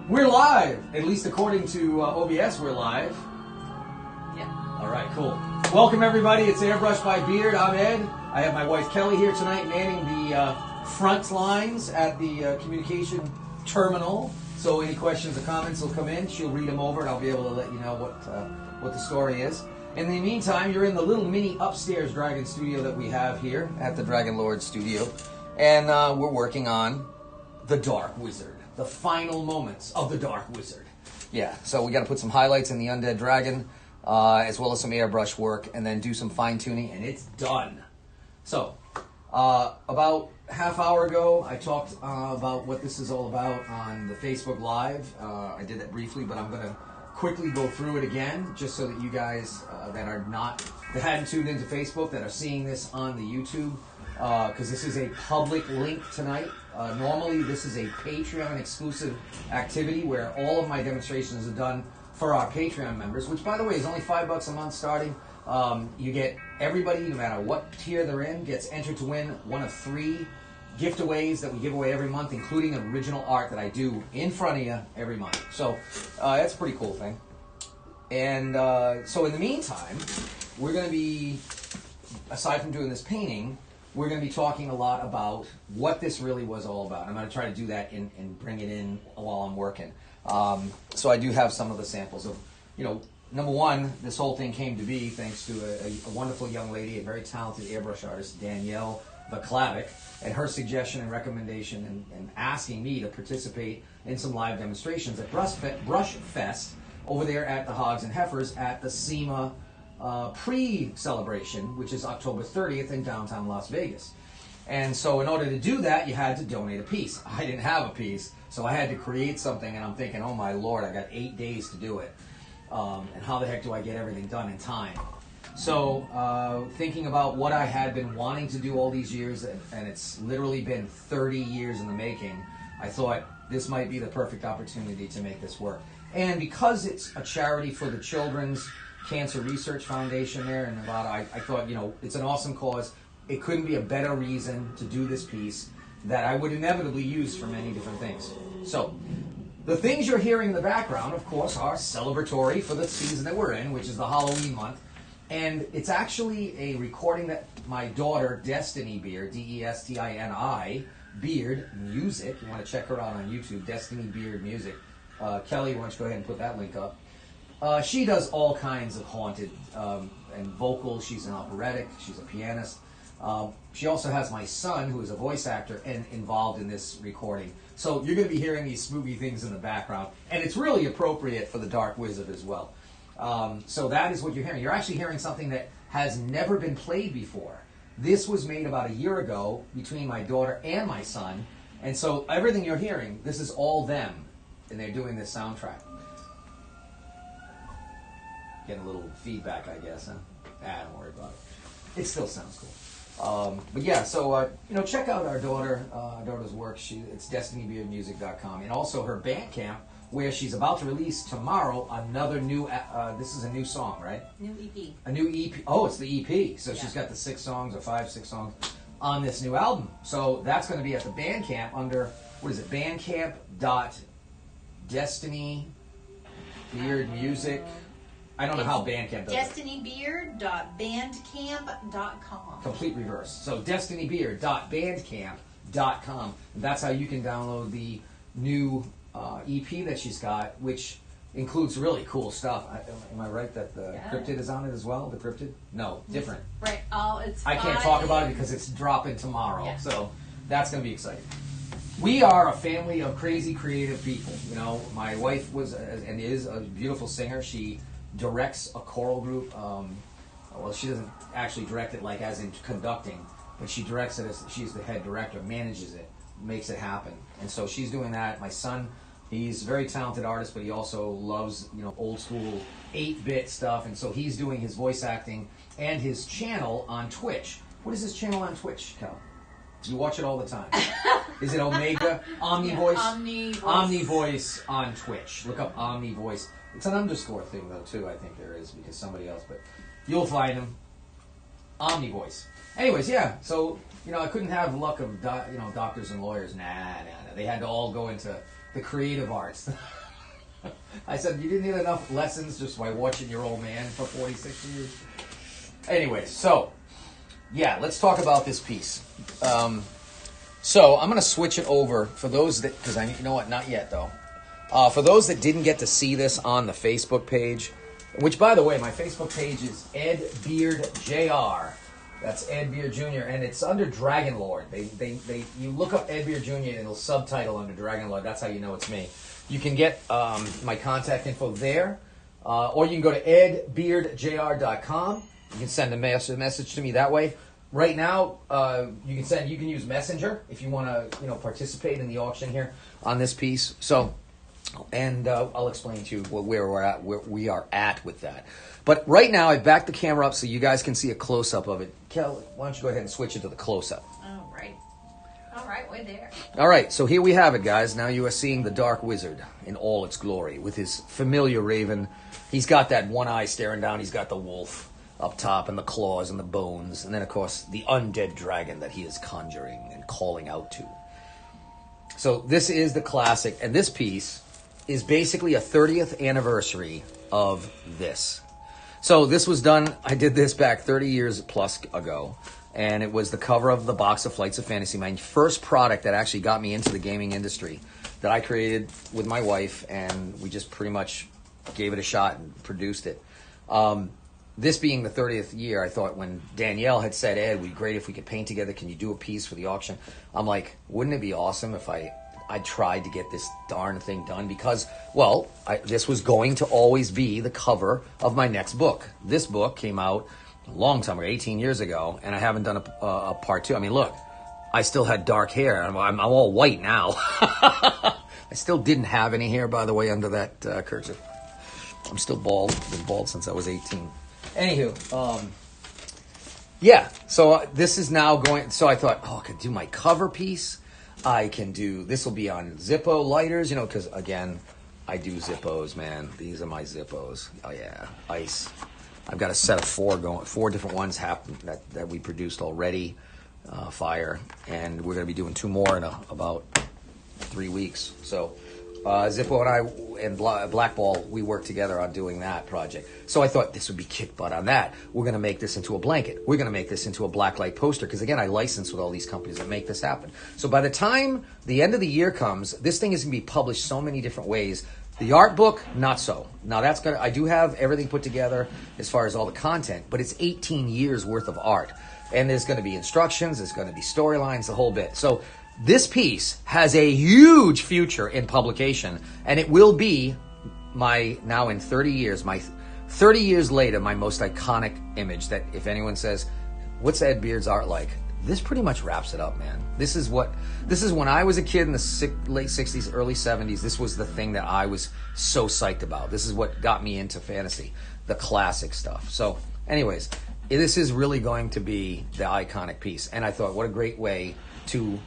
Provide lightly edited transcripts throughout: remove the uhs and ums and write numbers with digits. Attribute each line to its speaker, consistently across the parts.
Speaker 1: We're live, at least according to OBS, we're live.
Speaker 2: Yeah.
Speaker 1: All right, cool. Welcome, everybody. It's Airbrush by Beard. I'm Ed. I have my wife, Kelly, here tonight manning the front lines at the communication terminal. So any questions or comments will come in. She'll read them over, and I'll be able to let you know what the story is. In the meantime, you're in the little mini upstairs Dragon studio that we have here at the Dragon Lord studio. And we're working on the Dark Wizard. The final moments of the Dark Wizard. Yeah, so we got to put some highlights in the Undead Dragon, as well as some airbrush work, and then do some fine tuning, and it's done. So, about half hour ago, I talked about what this is all about on the Facebook Live. I did that briefly, but I'm going to quickly go through it again, just so that you guys that hadn't tuned into Facebook, that are seeing this on the YouTube, because this is a public link tonight. Normally, this is a Patreon exclusive activity where all of my demonstrations are done for our Patreon members, which, by the way, is only $5 a month starting. You get everybody, no matter what tier they're in, gets entered to win one of 3 gift-aways that we give away every month, including original art that I do in front of you every month. So that's a pretty cool thing. And so in the meantime, we're going to be, aside from doing this painting, we're going to be talking a lot about what this really was all about. I'm going to try to do that and bring it in while I'm working. So I do have some of the samples of, number one, this whole thing came to be thanks to a wonderful young lady, a very talented airbrush artist, Danielle Vaklavic, and her suggestion and recommendation and asking me to participate in some live demonstrations at Brush Fest over there at the Hogs and Heifers at the SEMA pre-celebration, which is October 30th in downtown Las Vegas. And so in order to do that, you had to donate a piece. I didn't have a piece, so I had to create something, and I'm thinking, oh my Lord, I got 8 days to do it. And how the heck do I get everything done in time? So thinking about what I had been wanting to do all these years, and it's literally been 30 years in the making, I thought this might be the perfect opportunity to make this work. And because it's a charity for the Children's Cancer Research Foundation there in Nevada, I thought, it's an awesome cause. It couldn't be a better reason to do this piece that I would inevitably use for many different things. So, the things you're hearing in the background, of course, are celebratory for the season that we're in, which is the Halloween month. And it's actually a recording that my daughter, Destiny Beard, D-E-S-T-I-N-I, Beard Music, you want to check her out on YouTube, Destiny Beard Music. Kelly, why don't you go ahead and put that link up. She does all kinds of haunted and vocal. She's an operatic. She's a pianist. She also has my son, who is a voice actor and involved in this recording. So you're going to be hearing these spooky things in the background, and it's really appropriate for the Dark Wizard as well. So that is what you're hearing. You're actually hearing something that has never been played before. This was made about a year ago between my daughter and my son, and so everything you're hearing, this is all them, and they're doing this soundtrack. Getting a little feedback, I guess, huh? Don't worry about it. It still sounds cool. But yeah, so, check out our daughter's work. It's destinybeardmusic.com. And also her Bandcamp, where she's about to release tomorrow another new, this is a new song, right?
Speaker 2: New EP.
Speaker 1: A new EP. Oh, it's the EP. So
Speaker 2: yeah.
Speaker 1: She's got the 6 songs or 5, 6 songs on this new album. So that's going to be at the Bandcamp under, what is it, bandcamp.destinybeardmusic. I don't know how Bandcamp does it.
Speaker 2: destinybeard.bandcamp.com.
Speaker 1: Complete reverse. So destinybeard.bandcamp.com. That's how you can download the new EP that she's got, which includes really cool stuff. Am I right that the Cryptid is on it as well? The Cryptid? No, different.
Speaker 2: Right.
Speaker 1: I can't talk about it because it's dropping tomorrow.
Speaker 2: Yeah.
Speaker 1: So that's going to be exciting. We are a family of crazy creative people. My wife was and is a beautiful singer. She directs a choral group. Well, she doesn't actually direct it like as in conducting, but she directs it as she's the head director, manages it, makes it happen. And so she's doing that. My son, he's a very talented artist, but he also loves, old school 8-bit stuff. And so he's doing his voice acting and his channel on Twitch. What is his channel on Twitch, Cal? You watch it all the time. Is it Omega? Omnivoice?
Speaker 2: Omnivoice.
Speaker 1: Omnivoice on Twitch. Look up Omnivoice. It's an underscore thing, though, too, I think there is, because somebody else, but you'll find him. Omnivoice. Anyways, yeah, so, I couldn't have luck of, doctors and lawyers. Nah. They had to all go into the creative arts. I said, you didn't get enough lessons just by watching your old man for 46 years. Anyway, so, yeah, let's talk about this piece. So I'm going to switch it over for those that, because you know what, not yet though. For those that didn't get to see this on the Facebook page, which by the way, my Facebook page is Ed Beard Jr. That's Ed Beard Jr. and it's under Dragon Lord. You look up Ed Beard Jr. and it'll subtitle under Dragon Lord. That's how you know it's me. You can get my contact info there, or you can go to edbeardjr.com. You can send a message to me that way. Right now, you can use Messenger if you want to participate in the auction here on this piece. So, and I'll explain to you where we are at with that. But right now, I backed the camera up so you guys can see a close up of it. Kelly, why don't you go ahead and switch it to the close up?
Speaker 2: All right, we're there.
Speaker 1: All right, so here we have it, guys. Now you are seeing the Dark Wizard in all its glory with his familiar raven. He's got that one eye staring down. He's got the wolf up top and the claws and the bones. And then, of course, the undead dragon that he is conjuring and calling out to. So this is the classic. And this piece is basically a 30th anniversary of this. So this was done, I did this back 30 years plus ago. And it was the cover of the box of Flights of Fantasy, my first product that actually got me into the gaming industry that I created with my wife, and we just pretty much gave it a shot and produced it. This being the 30th year, I thought when Danielle had said, Ed, it would be great if we could paint together. Can you do a piece for the auction? I'm like, wouldn't it be awesome if I tried to get this darn thing done? Because, well, this was going to always be the cover of my next book. This book came out a long time ago, 18 years ago, and I haven't done a part two. I mean, look, I still had dark hair. I'm all white now. I still didn't have any hair, by the way, under that kerchief. I'm still bald. Been bald since I was 18. Anywho, yeah, so this is now going, so I thought, I could do my cover piece. I can do, this will be on Zippo lighters, because, again, I do Zippos, man. These are my Zippos. Oh, yeah, ice. I've got a set of four different ones that we produced already, fire, and we're going to be doing 2 more in about 3 weeks. So Zippo and I and Blackball, we worked together on doing that project. So I thought this would be kick butt on that. We're going to make this into a blanket. We're going to make this into a blacklight poster because, again, I license with all these companies that make this happen. So by the time the end of the year comes, this thing is going to be published so many different ways. The art book, not so. Now I do have everything put together as far as all the content, but it's 18 years worth of art. And there's going to be instructions, there's going to be storylines, the whole bit. So this piece has a huge future in publication, and it will be now in 30 years, 30 years later, my most iconic image that if anyone says, what's Ed Beard's art like? This pretty much wraps it up, man. This is when I was a kid in the late 60s, early 70s. This was the thing that I was so psyched about. This is what got me into fantasy, the classic stuff. So anyways, this is really going to be the iconic piece. And I thought, what a great way to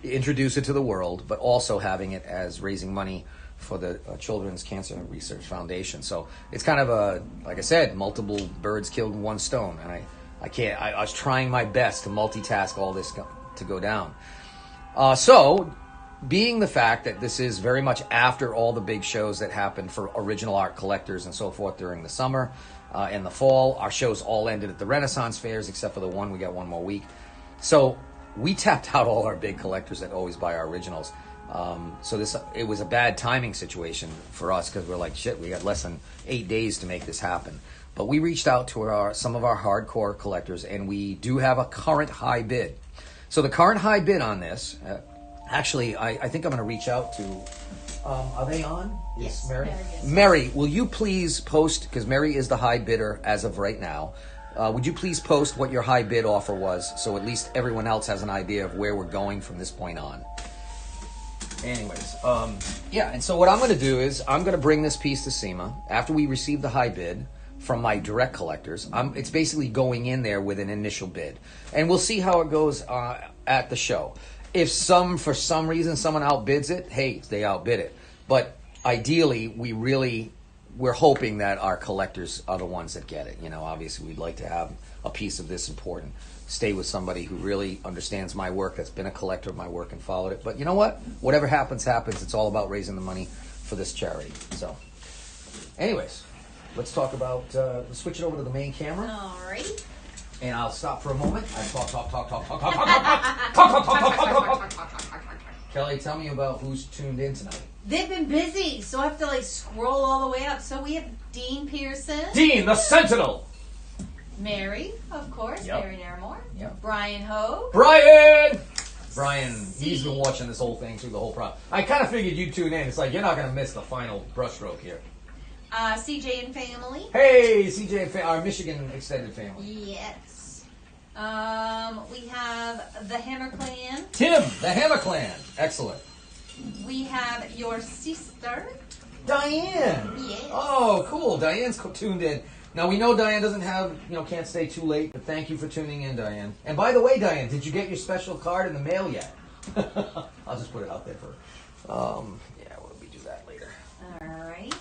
Speaker 1: introduce it to the world, but also having it as raising money for the Children's Cancer Research Foundation. So it's kind of like I said, multiple birds killed in one stone. And I was trying my best to multitask all this to go down. So, being the fact that this is very much after all the big shows that happened for original art collectors and so forth during the summer and the fall, our shows all ended at the Renaissance fairs except for the one. We got one more week. So, we tapped out all our big collectors that always buy our originals. So it was a bad timing situation for us because we're like, shit, we got less than 8 days to make this happen. But we reached out to some of our hardcore collectors, and we do have a current high bid. So the current high bid on this, actually, I think I'm going to reach out to, are they on?
Speaker 2: Yes,
Speaker 1: Mary?
Speaker 2: Mary is.
Speaker 1: Mary, will you please post, because Mary is the high bidder as of right now, would you please post what your high bid offer was so at least everyone else has an idea of where we're going from this point on? Anyways, yeah, and so what I'm going to do is I'm going to bring this piece to SEMA after we receive the high bid from my direct collectors. It's basically going in there with an initial bid. And we'll see how it goes at the show. If for some reason someone outbids it, hey, they outbid it. But ideally, we really we're hoping that our collectors are the ones that get it. You know, obviously we'd like to have a piece of this important stay with somebody who really understands my work, that's been a collector of my work and followed it. But you know what? Whatever happens, happens. It's all about raising the money for this charity. So, anyways, let's talk about, let's switch it over to the main camera.
Speaker 2: All right.
Speaker 1: And I'll stop for a moment. I talk. Kelly, tell me about who's tuned in tonight.
Speaker 2: They've been busy, so I have to like scroll all the way up. So we have Dean Pearson.
Speaker 1: Dean, the Sentinel.
Speaker 2: Mary, of course.
Speaker 1: Yep.
Speaker 2: Mary Naramore.
Speaker 1: Yep.
Speaker 2: Brian Hogue.
Speaker 1: Brian, he's been watching this whole thing through the whole process. I kind of figured you'd tune in. It's like you're not going to miss the final brushstroke here.
Speaker 2: CJ and family.
Speaker 1: Hey, CJ and our Michigan extended family.
Speaker 2: Yes. We have the Hammer Clan.
Speaker 1: Tim, the Hammer Clan. Excellent.
Speaker 2: We have your sister.
Speaker 1: Diane.
Speaker 2: Yes.
Speaker 1: Oh, cool. Diane's tuned in. Now, we know Diane doesn't have, can't stay too late, but thank you for tuning in, Diane. And by the way, Diane, did you get your special card in the mail yet? I'll just put it out there for, we do that later.
Speaker 2: All right.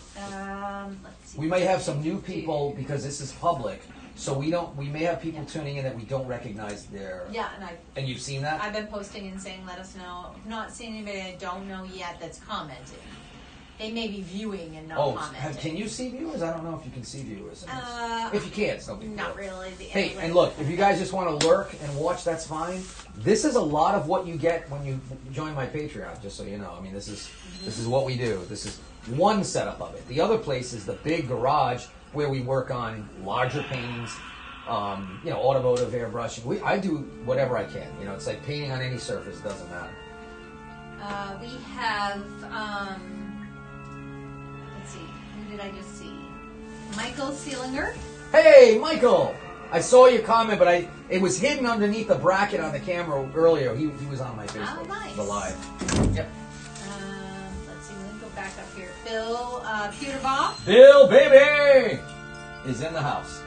Speaker 2: Let's see.
Speaker 1: We may have some new people because this is public, so we may have people tuning in that we don't recognize their.
Speaker 2: Yeah,
Speaker 1: and you've seen that?
Speaker 2: I've been posting and saying, let us know. I've not seen anybody I don't know yet that's commenting. They may be viewing and not commenting.
Speaker 1: Can you see viewers? I don't know if you can see viewers. If you can't, it's no big deal.
Speaker 2: Not really.
Speaker 1: Hey, and look, if you guys just want to lurk and watch, that's fine. This is a lot of what you get when you join my Patreon, just so you know. I mean, this is what we do. This is one setup of it. The other place is the big garage where we work on larger paintings, automotive airbrushing. I do whatever I can. It's like painting on any surface, doesn't matter.
Speaker 2: We have, let's see, who did I just see? Michael Seelinger.
Speaker 1: Hey, Michael! I saw your comment, but it was hidden underneath the bracket on the camera earlier. He was on my Facebook.
Speaker 2: Oh, nice.
Speaker 1: The live. Yep.
Speaker 2: Let's see, let me go back up here. Bill Peterbaugh.
Speaker 1: Bill, baby! Is in the house.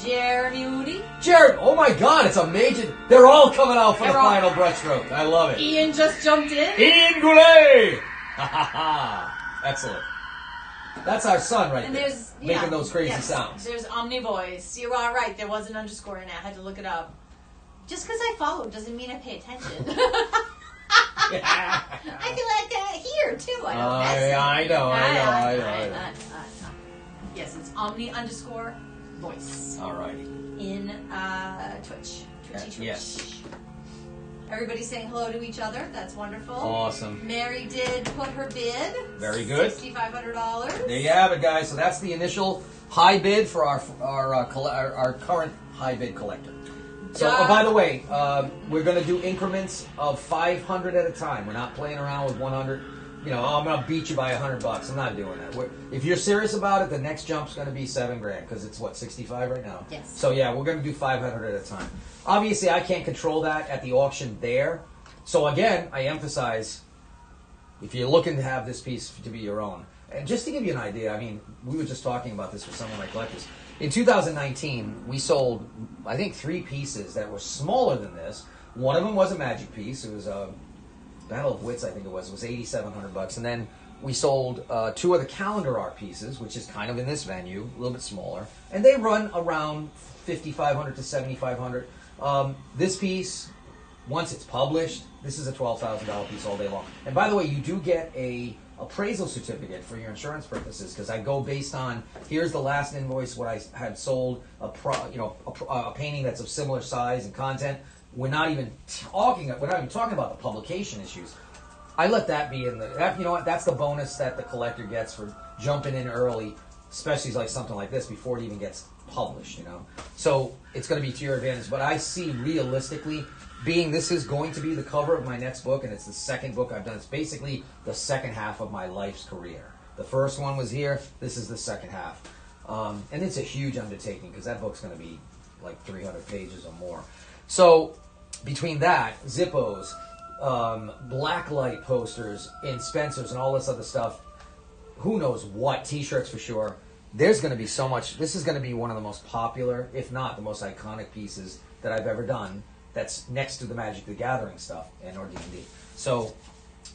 Speaker 2: Jeremy Woody.
Speaker 1: Jared, oh my God, it's a major. They're all coming out for the final brushstroke. I love it.
Speaker 2: Ian just jumped in.
Speaker 1: Ian Goulet! Ha ha ha. Excellent. That's our son right there. Making those crazy sounds.
Speaker 2: There's Omnivoice. You're all right. There was an underscore in it. I had to look it up. Just because I follow doesn't mean I pay attention. I feel like that here too. I know. Yes, it's Omni_voice.
Speaker 1: Alrighty.
Speaker 2: In Twitch. Twitchy.
Speaker 1: Yes.
Speaker 2: Everybody's saying hello to each other. That's wonderful.
Speaker 1: Awesome.
Speaker 2: Mary did put her bid.
Speaker 1: Very good.
Speaker 2: $6,500.
Speaker 1: There you have it, guys. So that's the initial high bid for our current high bid collector. So, by the way, we're going to do increments of 500 at a time. We're not playing around with 100. I'm going to beat you by $100. I'm not doing that. If you're serious about it, the next jump's going to be $7,000 because it's 65 right now.
Speaker 2: Yes.
Speaker 1: So yeah, we're going to do 500 at a time. Obviously, I can't control that at the auction there. So again, I emphasize, if you're looking to have this piece to be your own, and just to give you an idea, I mean, we were just talking about this with some of my collectors. In 2019, we sold, I think, 3 pieces that were smaller than this. One of them was a magic piece. It was a Battle of Wits, I think it was. It was $8,700. And then we sold 2 of the calendar art pieces, which is kind of in this venue, a little bit smaller. And they run around $5,500 to $7,500. This piece, once it's published, this is a $12,000 piece all day long. And by the way, you do get a appraisal certificate for your insurance purposes because I go based on, here's the last invoice, what I had sold, a painting that's of similar size and content. We're not even talking about the publication issues. I let that be in that's the bonus that the collector gets for jumping in early, especially like something like this before it even gets published, So it's going to be to your advantage. But I see realistically, being this is going to be the cover of my next book, and it's the second book I've done. It's basically the second half of my life's career. The first one was here. This is the second half. And it's a huge undertaking because that book's going to be like 300 pages or more. So between that, Zippos, blacklight posters in Spencer's and all this other stuff, who knows what, T-shirts for sure. There's going to be so much. This is going to be one of the most popular, if not the most iconic pieces that I've ever done. That's next to the Magic the Gathering stuff or D&D. So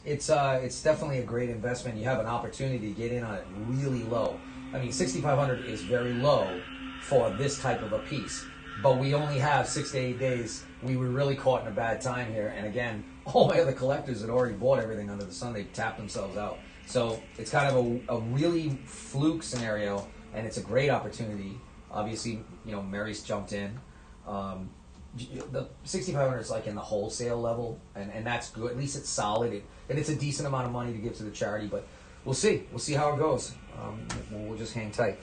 Speaker 1: it's definitely a great investment. You have an opportunity to get in on it really low. I mean, 6,500 is very low for this type of a piece. But we only have 6 to 8 days. We were really caught in a bad time here. And again, all my other collectors had already bought everything under the sun. They tapped themselves out. So it's kind of a really fluke scenario, and it's a great opportunity. Obviously, you know, Mary's jumped in. The 6,500 is like in the wholesale level, and that's good. At least it's solid, and it's a decent amount of money to give to the charity. But we'll see. We'll see how it goes. We'll just hang tight.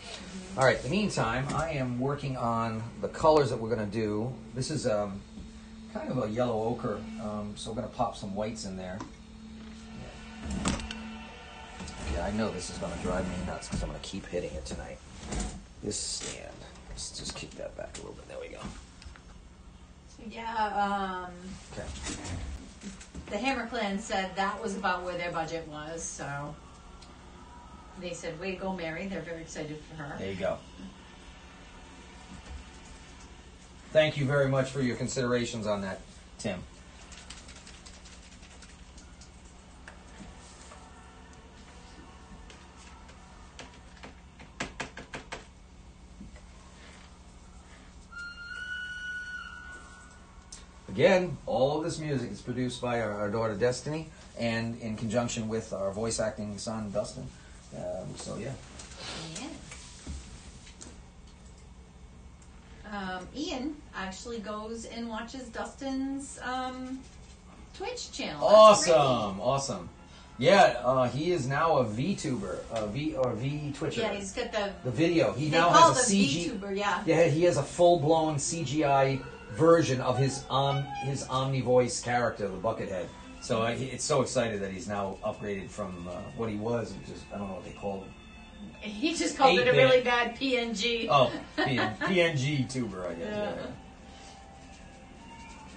Speaker 1: All right. In the meantime, I am working on the colors that we're going to do. This is kind of a yellow ochre, so we're going to pop some whites in there. Yeah, I know this is going to drive me nuts because I'm going to keep hitting it tonight. This stand. Let's just kick that back a little bit. There we go.
Speaker 2: So yeah,
Speaker 1: Okay.
Speaker 2: the Hammer Clan said that was about where their budget was, so they said, way to go, Mary. They're very excited for her.
Speaker 1: There you go. Thank you very much for your considerations on that, Tim. Again, all of this music is produced by our daughter Destiny, and in conjunction with our voice acting son Dustin. So yeah.
Speaker 2: Ian actually goes and watches Dustin's Twitch channel.
Speaker 1: Awesome, awesome. Yeah, he is now a VTuber, V Twitcher.
Speaker 2: Yeah, he's got the
Speaker 1: video. He
Speaker 2: they
Speaker 1: now
Speaker 2: call
Speaker 1: has a
Speaker 2: the
Speaker 1: CG.
Speaker 2: VTuber, yeah.
Speaker 1: Yeah, he has a full-blown CGI version of his Omni-voice character, the Buckethead. So it's so excited that he's now upgraded from what he was, which is, I don't know what they call him.
Speaker 2: He just called it a really bad PNG.
Speaker 1: Oh, PNG tuber, I guess.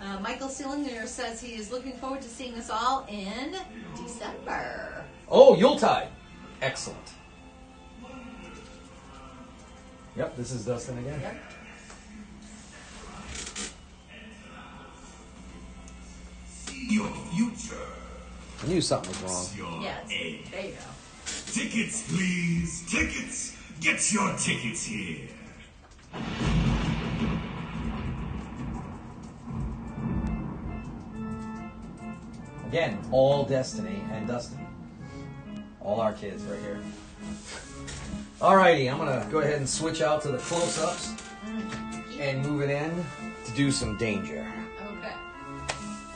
Speaker 1: Yeah.
Speaker 2: Michael Sillinger says he is looking forward to seeing us all in December.
Speaker 1: Oh, Yuletide. Excellent. Yep, this is Dustin again.
Speaker 2: Yep.
Speaker 3: Your future.
Speaker 1: I knew something was wrong.
Speaker 3: Your
Speaker 2: Yes,
Speaker 3: age.
Speaker 2: there you go.
Speaker 3: Tickets, please. Tickets. Get your tickets here.
Speaker 1: Again, all Destiny and Dustin. All our kids right here. Alrighty, I'm gonna go ahead and switch out to the close-ups and move it in to do some danger.
Speaker 2: Okay.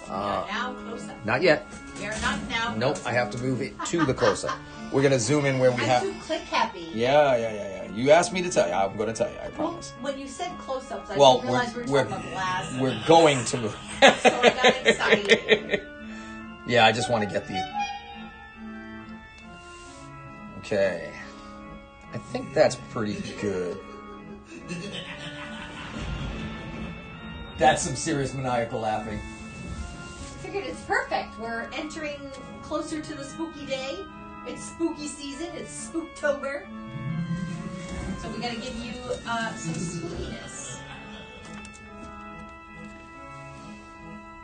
Speaker 2: Now close up.
Speaker 1: Not yet.
Speaker 2: You're not now.
Speaker 1: Nope, I have to move it to the close-up. We're gonna zoom in where we
Speaker 2: I'm
Speaker 1: have.
Speaker 2: too click happy.
Speaker 1: Yeah. You asked me to tell you. I'm gonna tell you. I
Speaker 2: Well,
Speaker 1: promise.
Speaker 2: when you said close-ups, I
Speaker 1: Well,
Speaker 2: didn't realize we were talking about glass.
Speaker 1: we're going to move.
Speaker 2: So I got excited.
Speaker 1: Yeah, I just want to get these. Okay. I think that's pretty good. That's some serious maniacal laughing.
Speaker 2: Figured it's perfect. We're entering closer to the spooky day. It's spooky season. It's Spooktober. So we gotta give you some spookiness.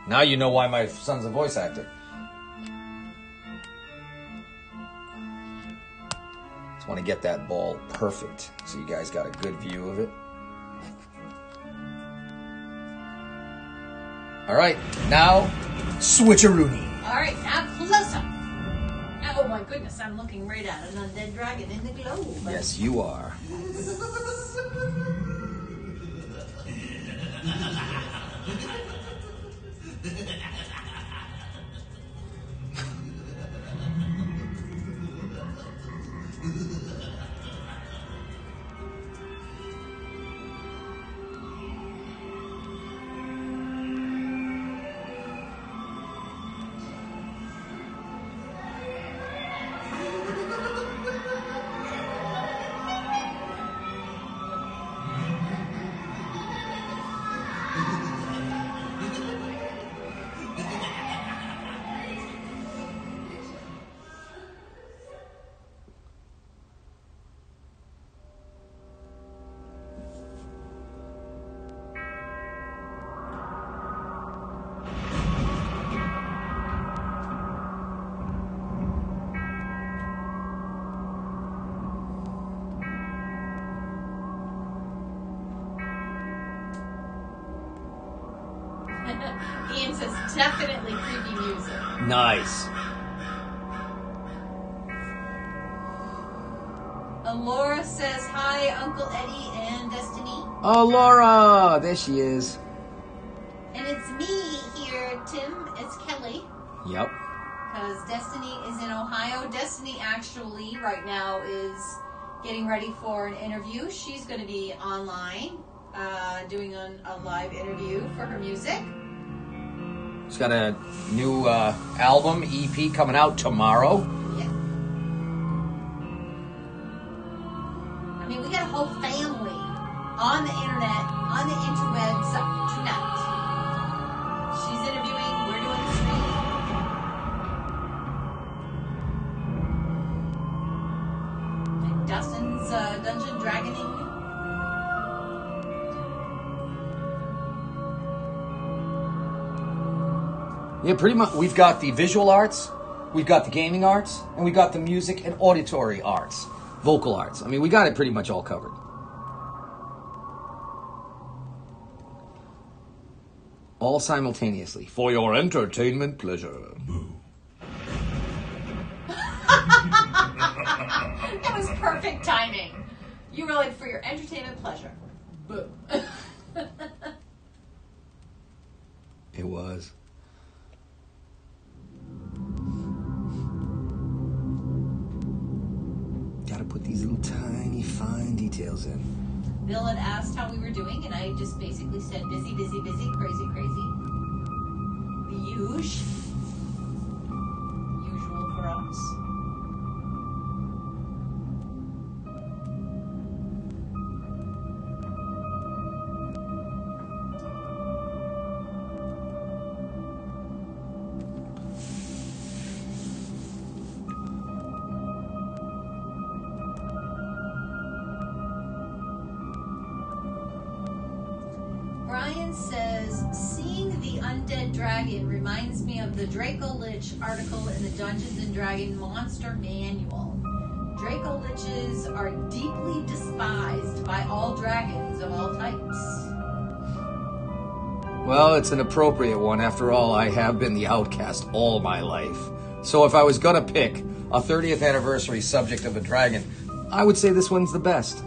Speaker 1: Now you know why my son's a voice actor. Just want to get that ball perfect so you guys got a good view of it. All right, now switcheroony.
Speaker 2: All right, now close up. Oh my goodness, I'm looking right at an undead dragon in the globe.
Speaker 1: Yes, you are.
Speaker 2: Ian says definitely creepy music.
Speaker 1: Nice.
Speaker 2: Laura says hi, Uncle Eddie and Destiny.
Speaker 1: Oh, Laura, there she is.
Speaker 2: And it's me here, Tim. It's Kelly.
Speaker 1: Yep.
Speaker 2: Because Destiny is in Ohio. Destiny actually right now is getting ready for an interview. She's going to be online doing a live interview for her music.
Speaker 1: She's got a new album, EP, coming out tomorrow.
Speaker 2: Yeah. I mean, we got a whole family on the internet, on the interwebs tonight. She's interviewing, we're doing the stream. And Dustin's Dungeon Dragoning.
Speaker 1: Yeah, pretty much. We've got the visual arts, we've got the gaming arts, and we've got the music and auditory arts, vocal arts. I mean, we got it pretty much all covered. All simultaneously, for your entertainment pleasure.
Speaker 2: That was perfect timing. You were like, for your entertainment pleasure. Boo.
Speaker 1: It was. Gotta put these little tiny fine details in.
Speaker 2: Bill had asked how we were doing, and I just basically said busy, busy, busy, crazy, crazy. The usual for us. Brian says, seeing the undead dragon reminds me of the Draco Lich article in the Dungeons & Dragons Monster Manual. Draco Liches are deeply despised by all dragons of all types.
Speaker 1: Well, it's an appropriate one. After all, I have been the outcast all my life. So if I was gonna pick a 30th anniversary subject of a dragon, I would say this one's the best.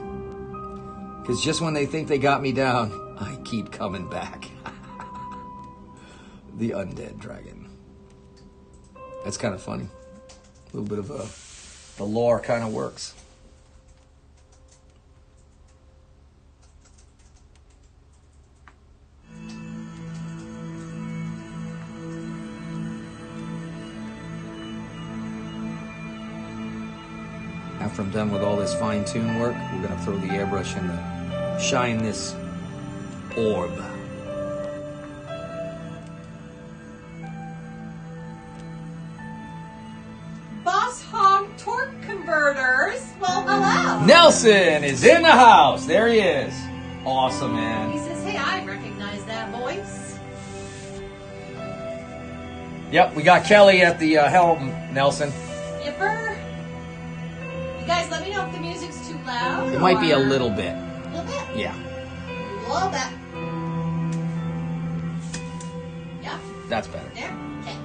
Speaker 1: Because just when they think they got me down, I keep coming back. The undead dragon. That's kind of funny. A little bit of the lore kind of works. After I'm done with all this fine-tune work, we're going to throw the airbrush in to shine this orb.
Speaker 2: Boss Hog Torque Converters. Well, hello.
Speaker 1: Nelson is in the house. There he is. Awesome, man.
Speaker 2: He says, hey, I recognize that voice.
Speaker 1: Yep, we got Kelly at the helm, Nelson.
Speaker 2: Yipper. You guys, let me know if the music's too loud.
Speaker 1: It might be a
Speaker 2: or-
Speaker 1: little bit.
Speaker 2: A little bit?
Speaker 1: Yeah,
Speaker 2: A little bit. Yeah?
Speaker 1: that's better.
Speaker 2: There? Okay.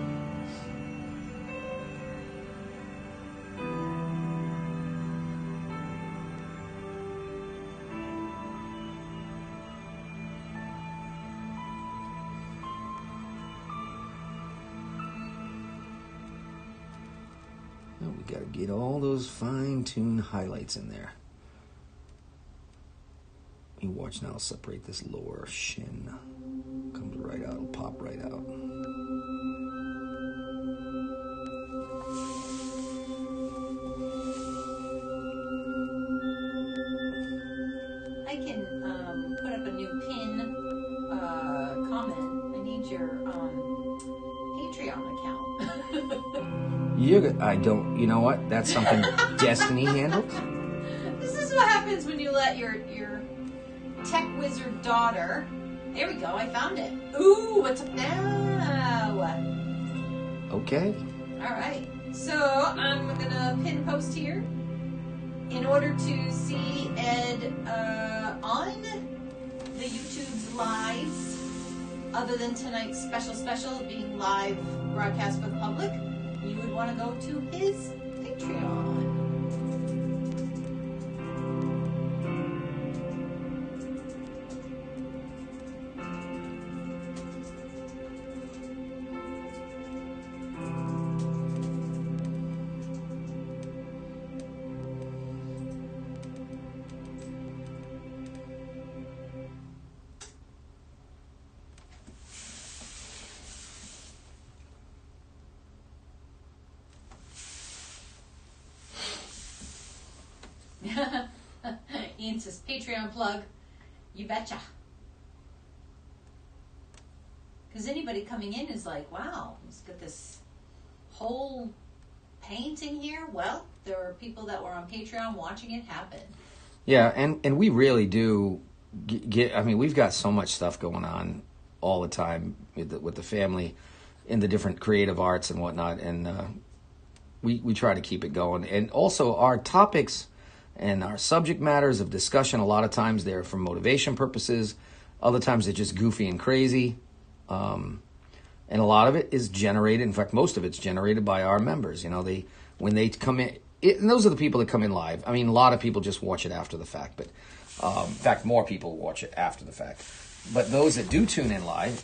Speaker 1: Now we got to get all those fine-tuned highlights in there. You watch now, I'll separate this lower shin. Comes right out, it'll pop right out.
Speaker 2: I can put up a new pin comment. I need your Patreon account.
Speaker 1: I don't, you know what? That's something Destiny handles.
Speaker 2: This is what happens when you let your tech wizard daughter. There we go, I found it. Ooh, what's up now?
Speaker 1: Okay.
Speaker 2: Alright, so I'm gonna pin post here. In order to see Ed on the YouTube's lives, other than tonight's special being live broadcast for the public, you would want to go to his Patreon. Ian says, Patreon plug. You betcha. Because anybody coming in is like, wow, he's got this whole painting here. Well, there are people that were on Patreon watching it happen.
Speaker 4: Yeah, and we really do get, I mean, we've got so much stuff going on all the time with the family in the different creative arts and whatnot, and we try to keep it going. And also our topics and our subject matters of discussion, a lot of times they're for motivation purposes. Other times they're just goofy and crazy. And a lot of it is generated. In fact, most of it's generated by our members. You know, when they come in, and those are the people that come in live. I mean, a lot of people just watch it after the fact. But in fact, more people watch it after the fact. But those that do tune in live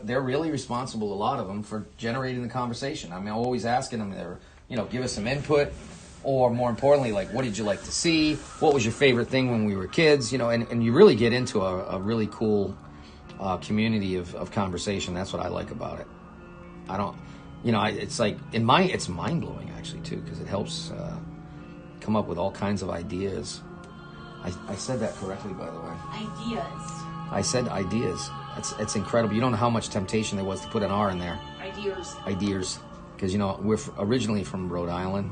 Speaker 4: they're really responsible, a lot of them, for generating the conversation. I mean, I'm always asking them, give us some input. Or more importantly, like, what did you like to see? What was your favorite thing when we were kids? You know, and you really get into a really cool community of conversation. That's what I like about it. It's like, it's mind-blowing, actually, too, because it helps come up with all kinds of ideas. I said that correctly, by the way.
Speaker 2: Ideas.
Speaker 4: I said ideas. It's incredible. You don't know how much temptation there was to put an R in there. Ideas. Because, we're originally from Rhode Island.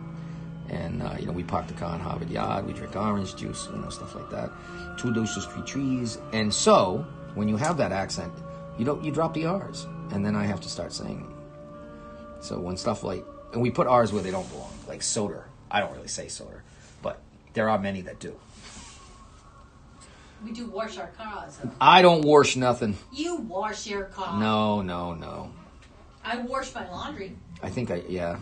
Speaker 4: And, we park the car in Harvard Yard. We drink orange juice, stuff like that. 2 delicious trees. And so, when you have that accent, you drop the R's. And then I have to start saying them. So when stuff like, and we put R's where they don't belong, like soda. I don't really say soda, but there are many that do.
Speaker 2: We do wash our cars.
Speaker 4: I don't wash nothing.
Speaker 2: You wash your car.
Speaker 4: No.
Speaker 2: I wash my laundry.
Speaker 4: I think yeah.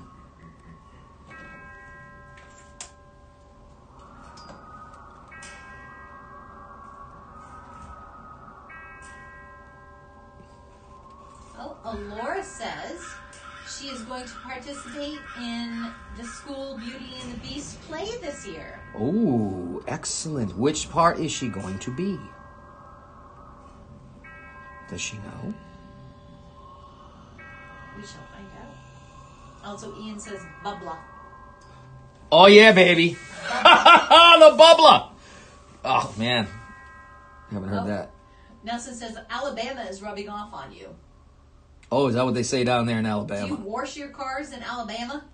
Speaker 2: Laura says she is going to participate in the School Beauty and the Beast play this year.
Speaker 4: Oh, excellent. Which part is she going to be? Does she know?
Speaker 2: We shall find out. Also, Ian says bubbler.
Speaker 4: Oh, yeah, baby. The bubbler. Oh, man. I haven't heard that.
Speaker 2: Nelson says Alabama is rubbing off on you.
Speaker 4: Oh, is that what they say down there in Alabama?
Speaker 2: Do you wash your cars in Alabama?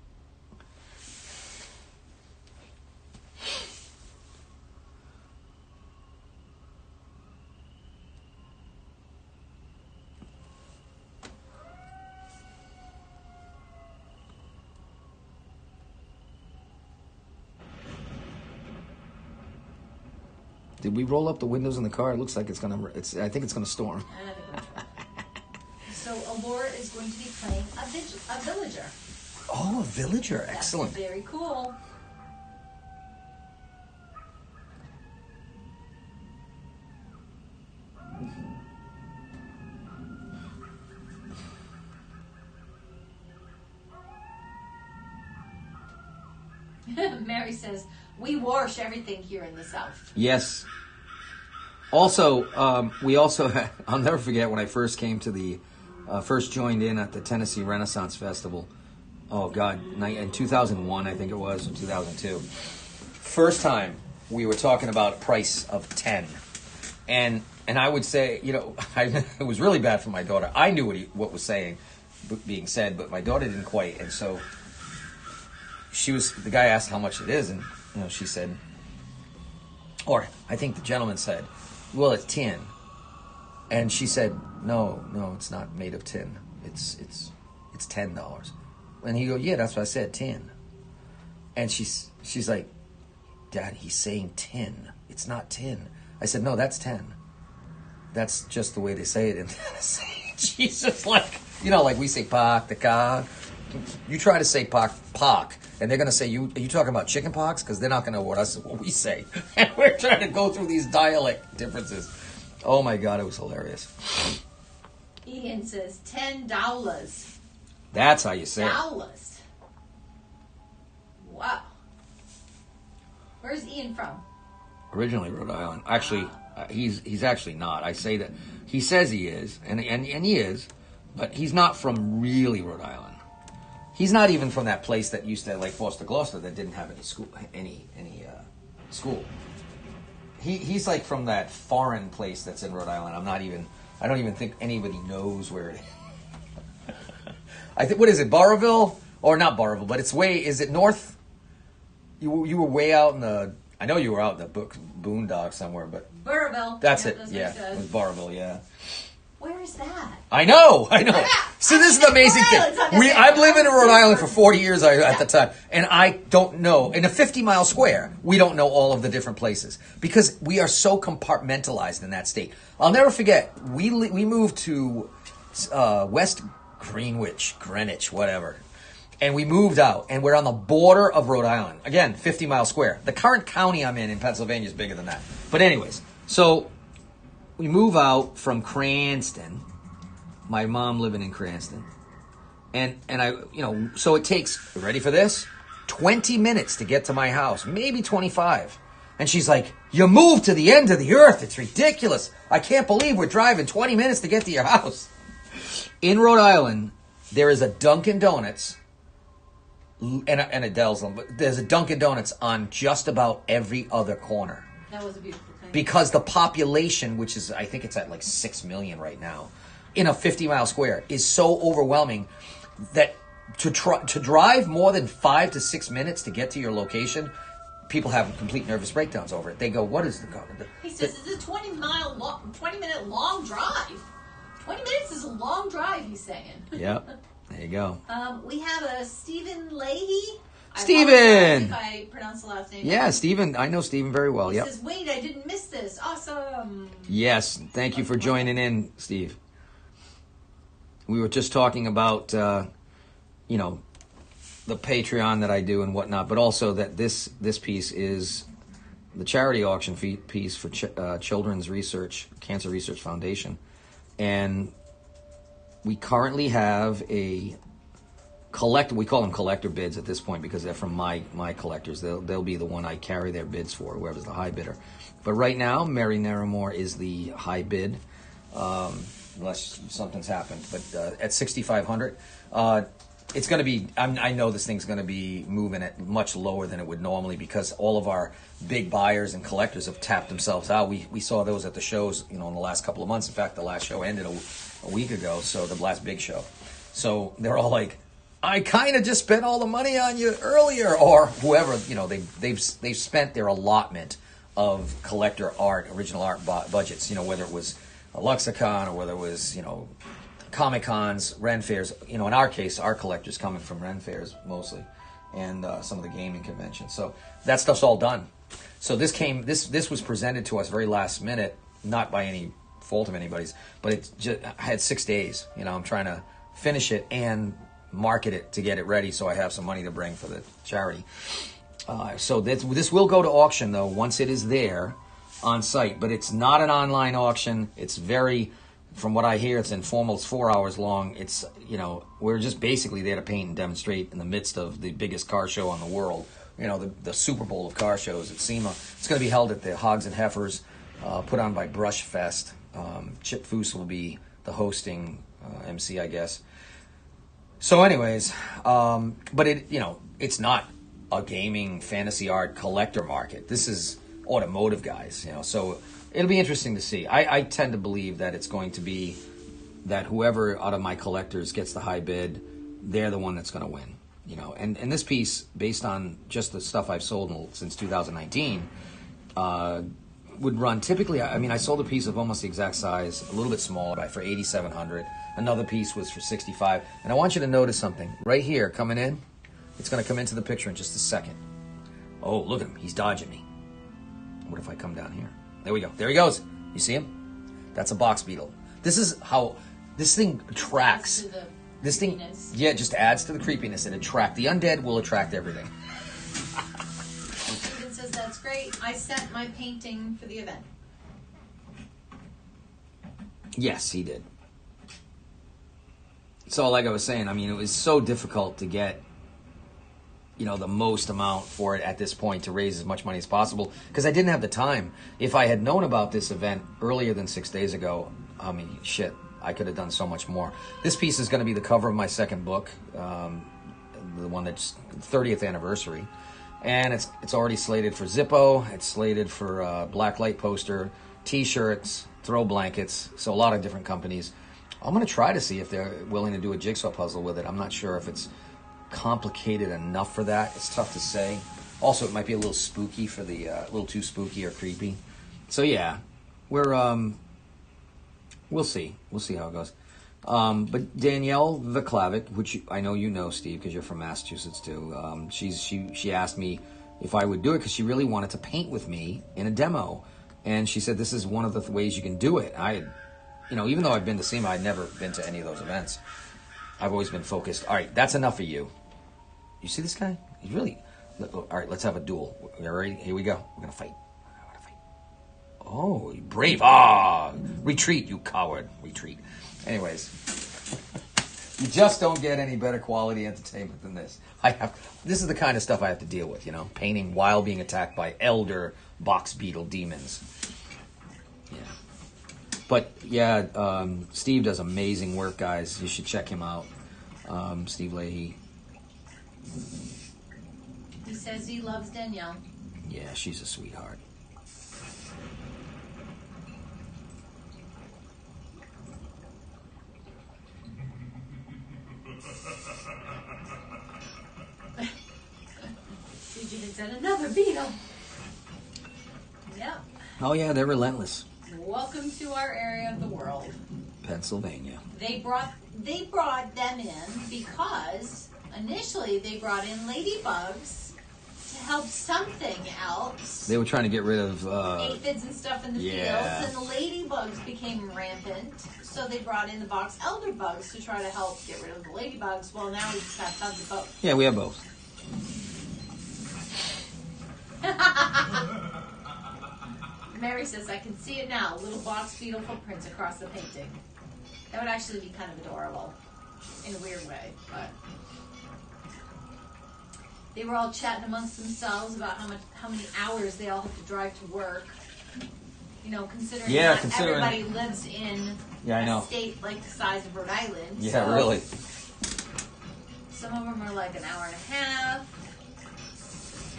Speaker 4: Did we roll up the windows in the car? It looks like I think it's gonna storm.
Speaker 2: So Laura is going to be playing a villager.
Speaker 4: Oh, a villager. Excellent.
Speaker 2: That's very cool. Mary says, we wash everything here in the South.
Speaker 4: Yes. Also, we also, I'll never forget when I first came to first joined in at the Tennessee Renaissance Festival. Oh, God, in 2001, I think it was, or 2002. First time we were talking about a price of 10. And I would say, it was really bad for my daughter. I knew what was being said, but my daughter didn't quite. And so the guy asked how much it is, and she said, or I think the gentleman said, well, it's tin. And she said, no, it's not made of tin. It's $10. And he goes, yeah, that's what I said, tin. And she's like, Dad, he's saying tin. It's not tin. I said, no, that's 10. That's just the way they say it in Tennessee. She's just like, you know, like we say park the car. You try to say park, and they're going to say, are you talking about chicken pox? Because they're not going to know what we say. And we're trying to go through these dialect differences. Oh my God, it was hilarious.
Speaker 2: Ian says $10.
Speaker 4: That's how you say it.
Speaker 2: Dollars. Wow. Where's Ian from?
Speaker 4: Originally Rhode Island. Actually, he's actually not. I say that he says he is, and he is, but he's not from really Rhode Island. He's not even from that place that used to, like Foster Gloucester, that didn't have any school. School. He's like from that foreign place that's in Rhode Island. I don't even think anybody knows where it is. I think, what is it, Barrowville? Or not Barrowville, but is it north? You were way out in the, I know you were out in the boondocks somewhere, but.
Speaker 2: Burrville.
Speaker 4: That's
Speaker 2: yeah,
Speaker 4: it,
Speaker 2: that's
Speaker 4: yeah. It was Barrowville, yeah.
Speaker 2: Where is that?
Speaker 4: I know.
Speaker 2: Yeah.
Speaker 4: See, this is the amazing thing. I've lived in Rhode Island for 40 years at the time, and I don't know, in a 50-mile square, we don't know all of the different places, because we are so compartmentalized in that state. I'll never forget, we moved to West Greenwich, whatever, and we moved out, and we're on the border of Rhode Island. Again, 50-mile square. The current county I'm in Pennsylvania is bigger than that. But anyways, so we move out from Cranston. My mom living in Cranston. And I, so it takes, ready for this? 20 minutes to get to my house, maybe 25. And she's like, you moved to the end of the earth. It's ridiculous. I can't believe we're driving 20 minutes to get to your house. In Rhode Island, there is a Dunkin' Donuts and a Del's, but there's a Dunkin' Donuts on just about every other corner.
Speaker 2: That was a beautiful thing.
Speaker 4: Because the population, which is, I think it's at like 6 million right now, in a 50-mile square, is so overwhelming that to drive more than 5 to 6 minutes to get to your location, people have complete nervous breakdowns over it. They go, what is the...
Speaker 2: He says it's a 20-minute long drive. 20 minutes is a long drive, he's saying.
Speaker 4: Yep. There you go.
Speaker 2: We have a Stephen Leahy.
Speaker 4: Steven!
Speaker 2: If I pronounce the last name.
Speaker 4: Yeah, Steven. I know Steven very well.
Speaker 2: He
Speaker 4: Yep.
Speaker 2: says, wait, I didn't miss this. Awesome.
Speaker 4: Yes. Thank you for joining in, Steve. We were just talking about, the Patreon that I do and whatnot, but also that this piece is the charity auction piece for Children's Research, Cancer Research Foundation. And we currently have a collector, we call them collector bids at this point because they're from my collectors. They'll be the one I carry their bids for, whoever's the high bidder. But right now, Mary Naramore is the high bid, unless something's happened. But at $6,500, it's going to be. I know this thing's going to be moving at much lower than it would normally because all of our big buyers and collectors have tapped themselves out. We saw those at the shows, in the last couple of months. In fact, the last show ended a week ago, so the last big show. So they're all like, I kind of just spent all the money on you earlier, or whoever, they've spent their allotment of collector art, original art budgets, whether it was a Luxicon or whether it was, Comic Cons, Ren Fairs. In our case, our collectors coming from Ren Fairs mostly, and some of the gaming conventions. So that stuff's all done. So this was presented to us very last minute, not by any fault of anybody's, but it just I had 6 days. I'm trying to finish it and market it to get it ready so I have some money to bring for the charity. So this will go to auction though once it is there on site, but it's not an online auction. It's very, from what I hear, it's informal. It's 4 hours long. It's, we're just basically there to paint and demonstrate in the midst of the biggest car show in the world. The Super Bowl of car shows at SEMA. It's going to be held at the Hogs and Heifers, put on by Brush Fest. Chip Foose will be the hosting MC, I guess. So anyways, but it's not a gaming fantasy art collector market. This is automotive guys, so it'll be interesting to see. I tend to believe that it's going to be that whoever out of my collectors gets the high bid, they're the one that's going to win, and this piece, based on just the stuff I've sold since 2019, would run typically, I sold a piece of almost the exact size, a little bit smaller, for $8,700. Another piece was for $65. And I want you to notice something. Right here, coming in, it's going to come into the picture in just a second. Oh, look at him. He's dodging me. What if I come down here? There we go. There he goes. You see him? That's a box beetle. This is how This thing attracts.
Speaker 2: To the
Speaker 4: This thing,
Speaker 2: creepiness.
Speaker 4: yeah, it just adds to the creepiness and attract. The undead will attract everything.
Speaker 2: Steven says that's great. I sent my painting for the event.
Speaker 4: Yes, he did. So, like I was saying, I mean, it was so difficult to get, the most amount for it at this point to raise as much money as possible because I didn't have the time. If I had known about this event earlier than 6 days ago, I mean, shit, I could have done so much more. This piece is going to be the cover of my second book, the one that's 30th anniversary, and it's already slated for Zippo. It's slated for blacklight poster, T-shirts, throw blankets. So a lot of different companies. I'm going to try to see if they're willing to do a jigsaw puzzle with it. I'm not sure if it's complicated enough for that. It's tough to say. Also, it might be a little spooky for a little too spooky or creepy. So yeah, we're we'll see. We'll see how it goes. But Danielle Vaklavic, which I know you know, Steve, because you're from Massachusetts too. She asked me if I would do it because she really wanted to paint with me in a demo, and she said this is one of the ways you can do it. Even though I've been to SEMA, I'd never been to any of those events. I've always been focused. All right, that's enough of you. You see this guy? He's really... All right, let's have a duel. You ready? Here we go. We're going to fight. Oh, you brave. Retreat, you coward. Retreat. Anyways. You just don't get any better quality entertainment than this. This is the kind of stuff I have to deal with, painting while being attacked by elder box beetle demons. Yeah. But, yeah, Steve does amazing work, guys. You should check him out. Steve Leahy.
Speaker 2: He says he loves Danielle.
Speaker 4: Yeah, she's a sweetheart.
Speaker 2: CJ had said another beetle. Yep.
Speaker 4: Oh, yeah, they're relentless.
Speaker 2: Welcome to our area of the world.
Speaker 4: Pennsylvania.
Speaker 2: They brought them in because initially they brought in ladybugs to help something else.
Speaker 4: They were trying to get rid of...
Speaker 2: aphids and stuff in the
Speaker 4: yeah.
Speaker 2: fields, and the ladybugs became rampant. So they brought in the box elder bugs to try to help get rid of the ladybugs. Well, now we just have tons of both.
Speaker 4: Yeah, we have both.
Speaker 2: Mary says, I can see it now. Little box beetle footprints across the painting. That would actually be kind of adorable in a weird way, but they were all chatting amongst themselves about how many hours they all have to drive to work. Considering not everybody lives in a state like the size of Rhode Island.
Speaker 4: Yeah,
Speaker 2: so
Speaker 4: really.
Speaker 2: Some of them are like an hour and a half.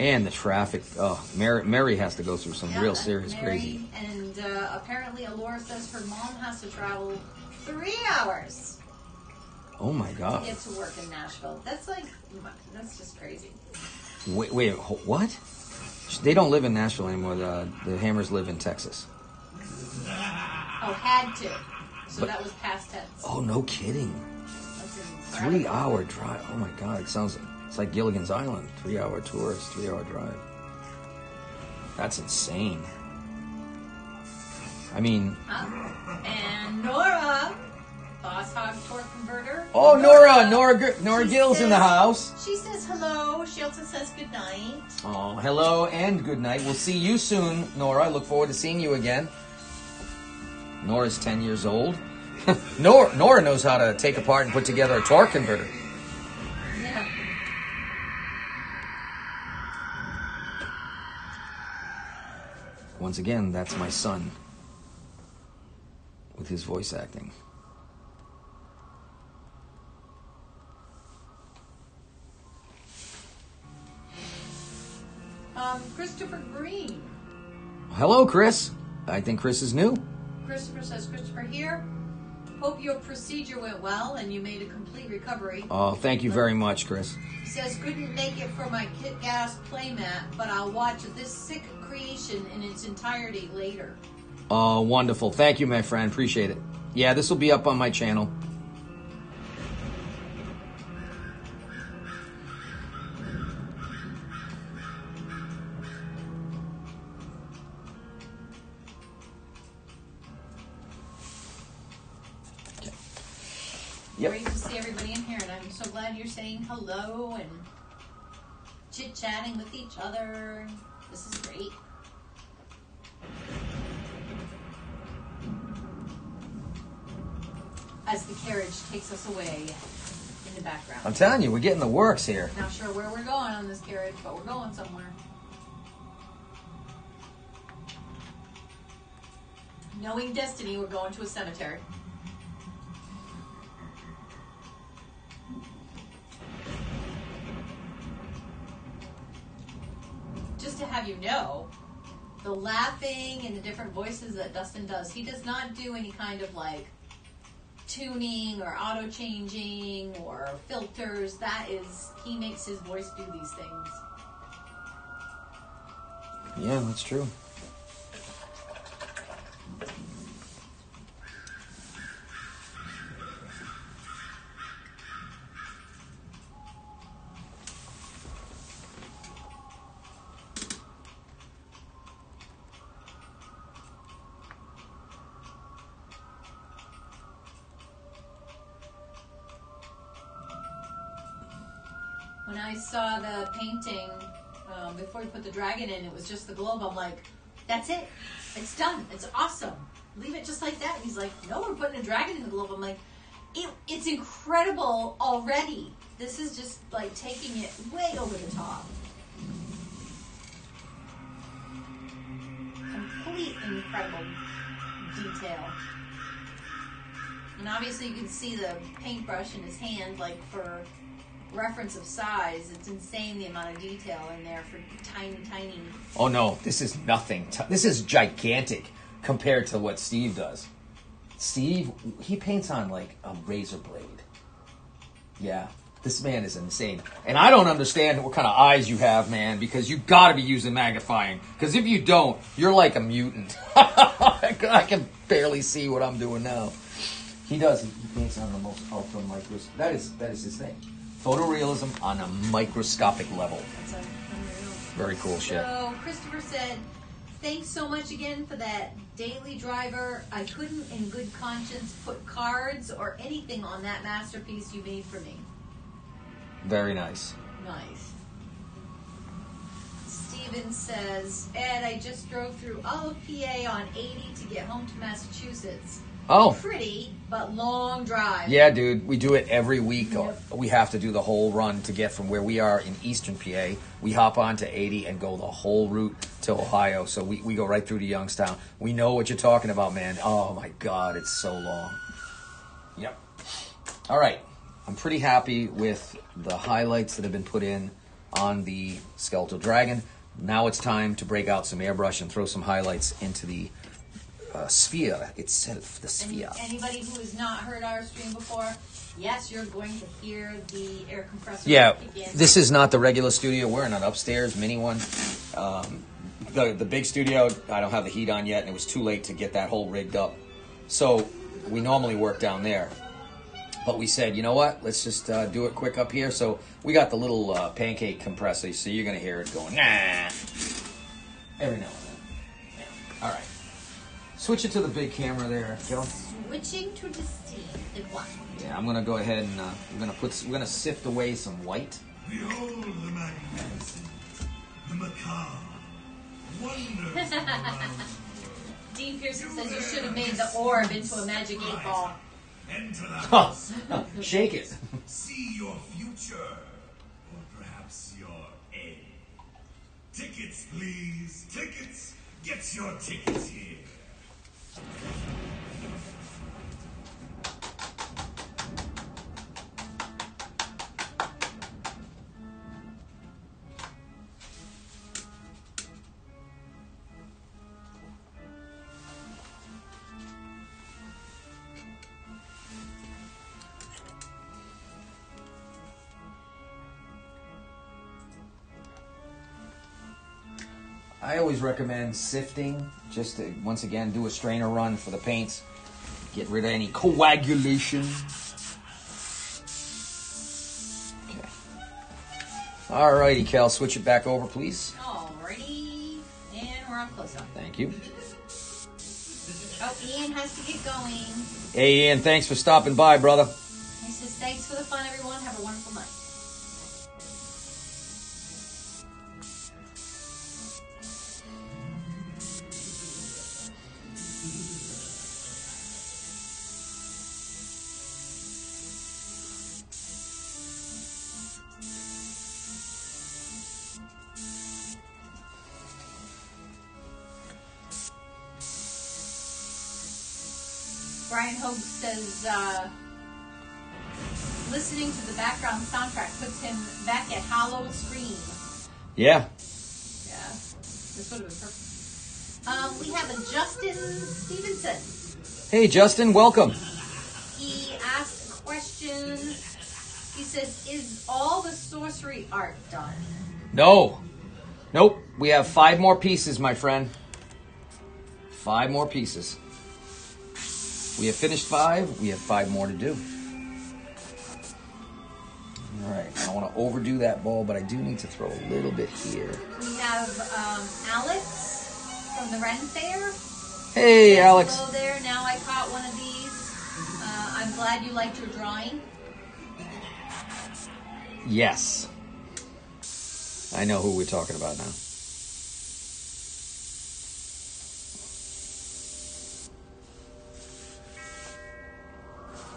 Speaker 4: And the traffic. Oh, Mary has to go through some real serious crazy.
Speaker 2: And apparently Alora says her mom has to travel 3 hours.
Speaker 4: Oh my God.
Speaker 2: To get to work in Nashville. That's just crazy.
Speaker 4: Wait, what? They don't live in Nashville anymore. The Hammers live in Texas.
Speaker 2: Oh, had to. So that was past tense.
Speaker 4: Oh, no kidding.
Speaker 2: That's
Speaker 4: 3 hour drive. Oh my God. It's like Gilligan's Island. 3 hour tours, 3 hour drive. That's insane. I mean...
Speaker 2: And Nora, Boss Hog Torque Converter.
Speaker 4: Oh, Nora Gill's in the house.
Speaker 2: She says hello. She also says good night.
Speaker 4: Oh, hello and good night. We'll see you soon, Nora. I look forward to seeing you again. Nora's 10 years old. Nora knows how to take apart and put together a torque converter.
Speaker 2: Yeah.
Speaker 4: Once again, that's my son with his voice acting.
Speaker 2: Christopher Green.
Speaker 4: Hello, Chris. I think Chris is new.
Speaker 2: Christopher says, Christopher here. Hope your procedure went well and you made a complete recovery.
Speaker 4: Oh, thank you very much, Chris.
Speaker 2: He says, couldn't make it for my Kit Gas playmat, but I'll watch this sick creation in its entirety later.
Speaker 4: Oh, wonderful. Thank you, my friend. Appreciate it. Yeah, this will be up on my channel. Yep.
Speaker 2: Great to see everybody in here, and I'm so glad you're saying hello and chit-chatting with each other. This is great. As the carriage takes us away in the background.
Speaker 4: I'm telling you, we're getting the works here.
Speaker 2: Not sure where we're going on this carriage, but we're going somewhere. Knowing destiny, we're going to a cemetery. Just to have you know, the laughing and the different voices that Dustin does, he does not do any kind of like tuning or auto changing or filters. That is, he makes his voice do these things.
Speaker 4: Yeah, that's true.
Speaker 2: When I saw the painting, before we put the dragon in, it was just the globe. I'm like, that's it. It's done. It's awesome. Leave it just like that. And he's like, no, we're putting a dragon in the globe. I'm like, it's incredible already. This is just like taking it way over the top. Complete incredible detail. And obviously you can see the paintbrush in his hand, like for reference of size. It's insane the amount of detail in there for tiny.
Speaker 4: Oh no, this is nothing. This is gigantic compared to what Steve does. Steve, he paints on like a razor blade. Yeah, this man is insane. And I don't understand what kind of eyes you have, man, because you gotta be using magnifying. Because if you don't, you're like a mutant. I can barely see what I'm doing now. He does. He paints on the most ultra micros. That is his thing. Photorealism on a microscopic level.
Speaker 2: That's unreal.
Speaker 4: Very cool shit.
Speaker 2: So Christopher said, thanks so much again for that daily driver. I couldn't in good conscience put cards or anything on that masterpiece you made for me.
Speaker 4: Very nice.
Speaker 2: Nice. Steven says, Ed, I just drove through all of PA on 80 to get home to Massachusetts.
Speaker 4: Oh.
Speaker 2: Pretty, but long drive.
Speaker 4: Yeah, dude. We do it every week.
Speaker 2: Yep.
Speaker 4: We have to do the whole run to get from where we are in eastern PA. We hop on to 80 and go the whole route to Ohio. So we go right through to Youngstown. We know what you're talking about, man. Oh, my God. It's so long. Yep. All right. I'm pretty happy with the highlights that have been put in on the Skeletal Dragon. Now it's time to break out some airbrush and throw some highlights into the sphere itself, the sphere.
Speaker 2: And anybody who has not heard our stream before, yes, you're going to hear the air compressor.
Speaker 4: Yeah,
Speaker 2: kick in.
Speaker 4: this is not the regular studio. We're in an upstairs mini one. The big studio, I don't have the heat on yet, and it was too late to get that whole rigged up. So we normally work down there. But we said, you know what? Let's just do it quick up here. So we got the little pancake compressor, so you're going to hear it going, nah, every now and then. Yeah. All right. Switch it to the big camera there, Joe.
Speaker 2: Switching to the steam. The one.
Speaker 4: Yeah, I'm gonna go ahead and we're gonna sift away some white.
Speaker 3: Behold the magnificent, the macabre, wonders of the round
Speaker 2: Dean Pearson says you should have made the orb into a magic 8-ball.
Speaker 3: Enter the house,
Speaker 4: Shake it.
Speaker 3: see your future, or perhaps your end. Tickets, please. Tickets. Get your tickets here.
Speaker 4: I always recommend sifting, just to, once again, do a strainer run for the paints. Get rid of any coagulation. Okay. Alrighty, Kel, switch it back over, please.
Speaker 2: Alrighty. And we're on close-up.
Speaker 4: Thank you.
Speaker 2: Oh, Ian has to get going.
Speaker 4: Hey, Ian, thanks for stopping by, brother.
Speaker 2: He Brian Hogue says, listening to the background soundtrack puts him back at Hollow Scream.
Speaker 4: Yeah.
Speaker 2: Yeah, this would have been perfect. We have a Justin Stevenson.
Speaker 4: Hey, Justin, welcome.
Speaker 2: He asked a question. He says, is all the sorcery art done?
Speaker 4: No. Nope. We have 5 more pieces, my friend. 5 more pieces. We have finished 5. We have 5 more to do. All right. I don't want to overdo that ball, but I do need to throw a little bit here.
Speaker 2: We have Alex from the Ren Fair.
Speaker 4: Hey, Alex.
Speaker 2: Hello there. Now I caught one of these. I'm glad you liked your drawing.
Speaker 4: Yes. I know who we're talking about now.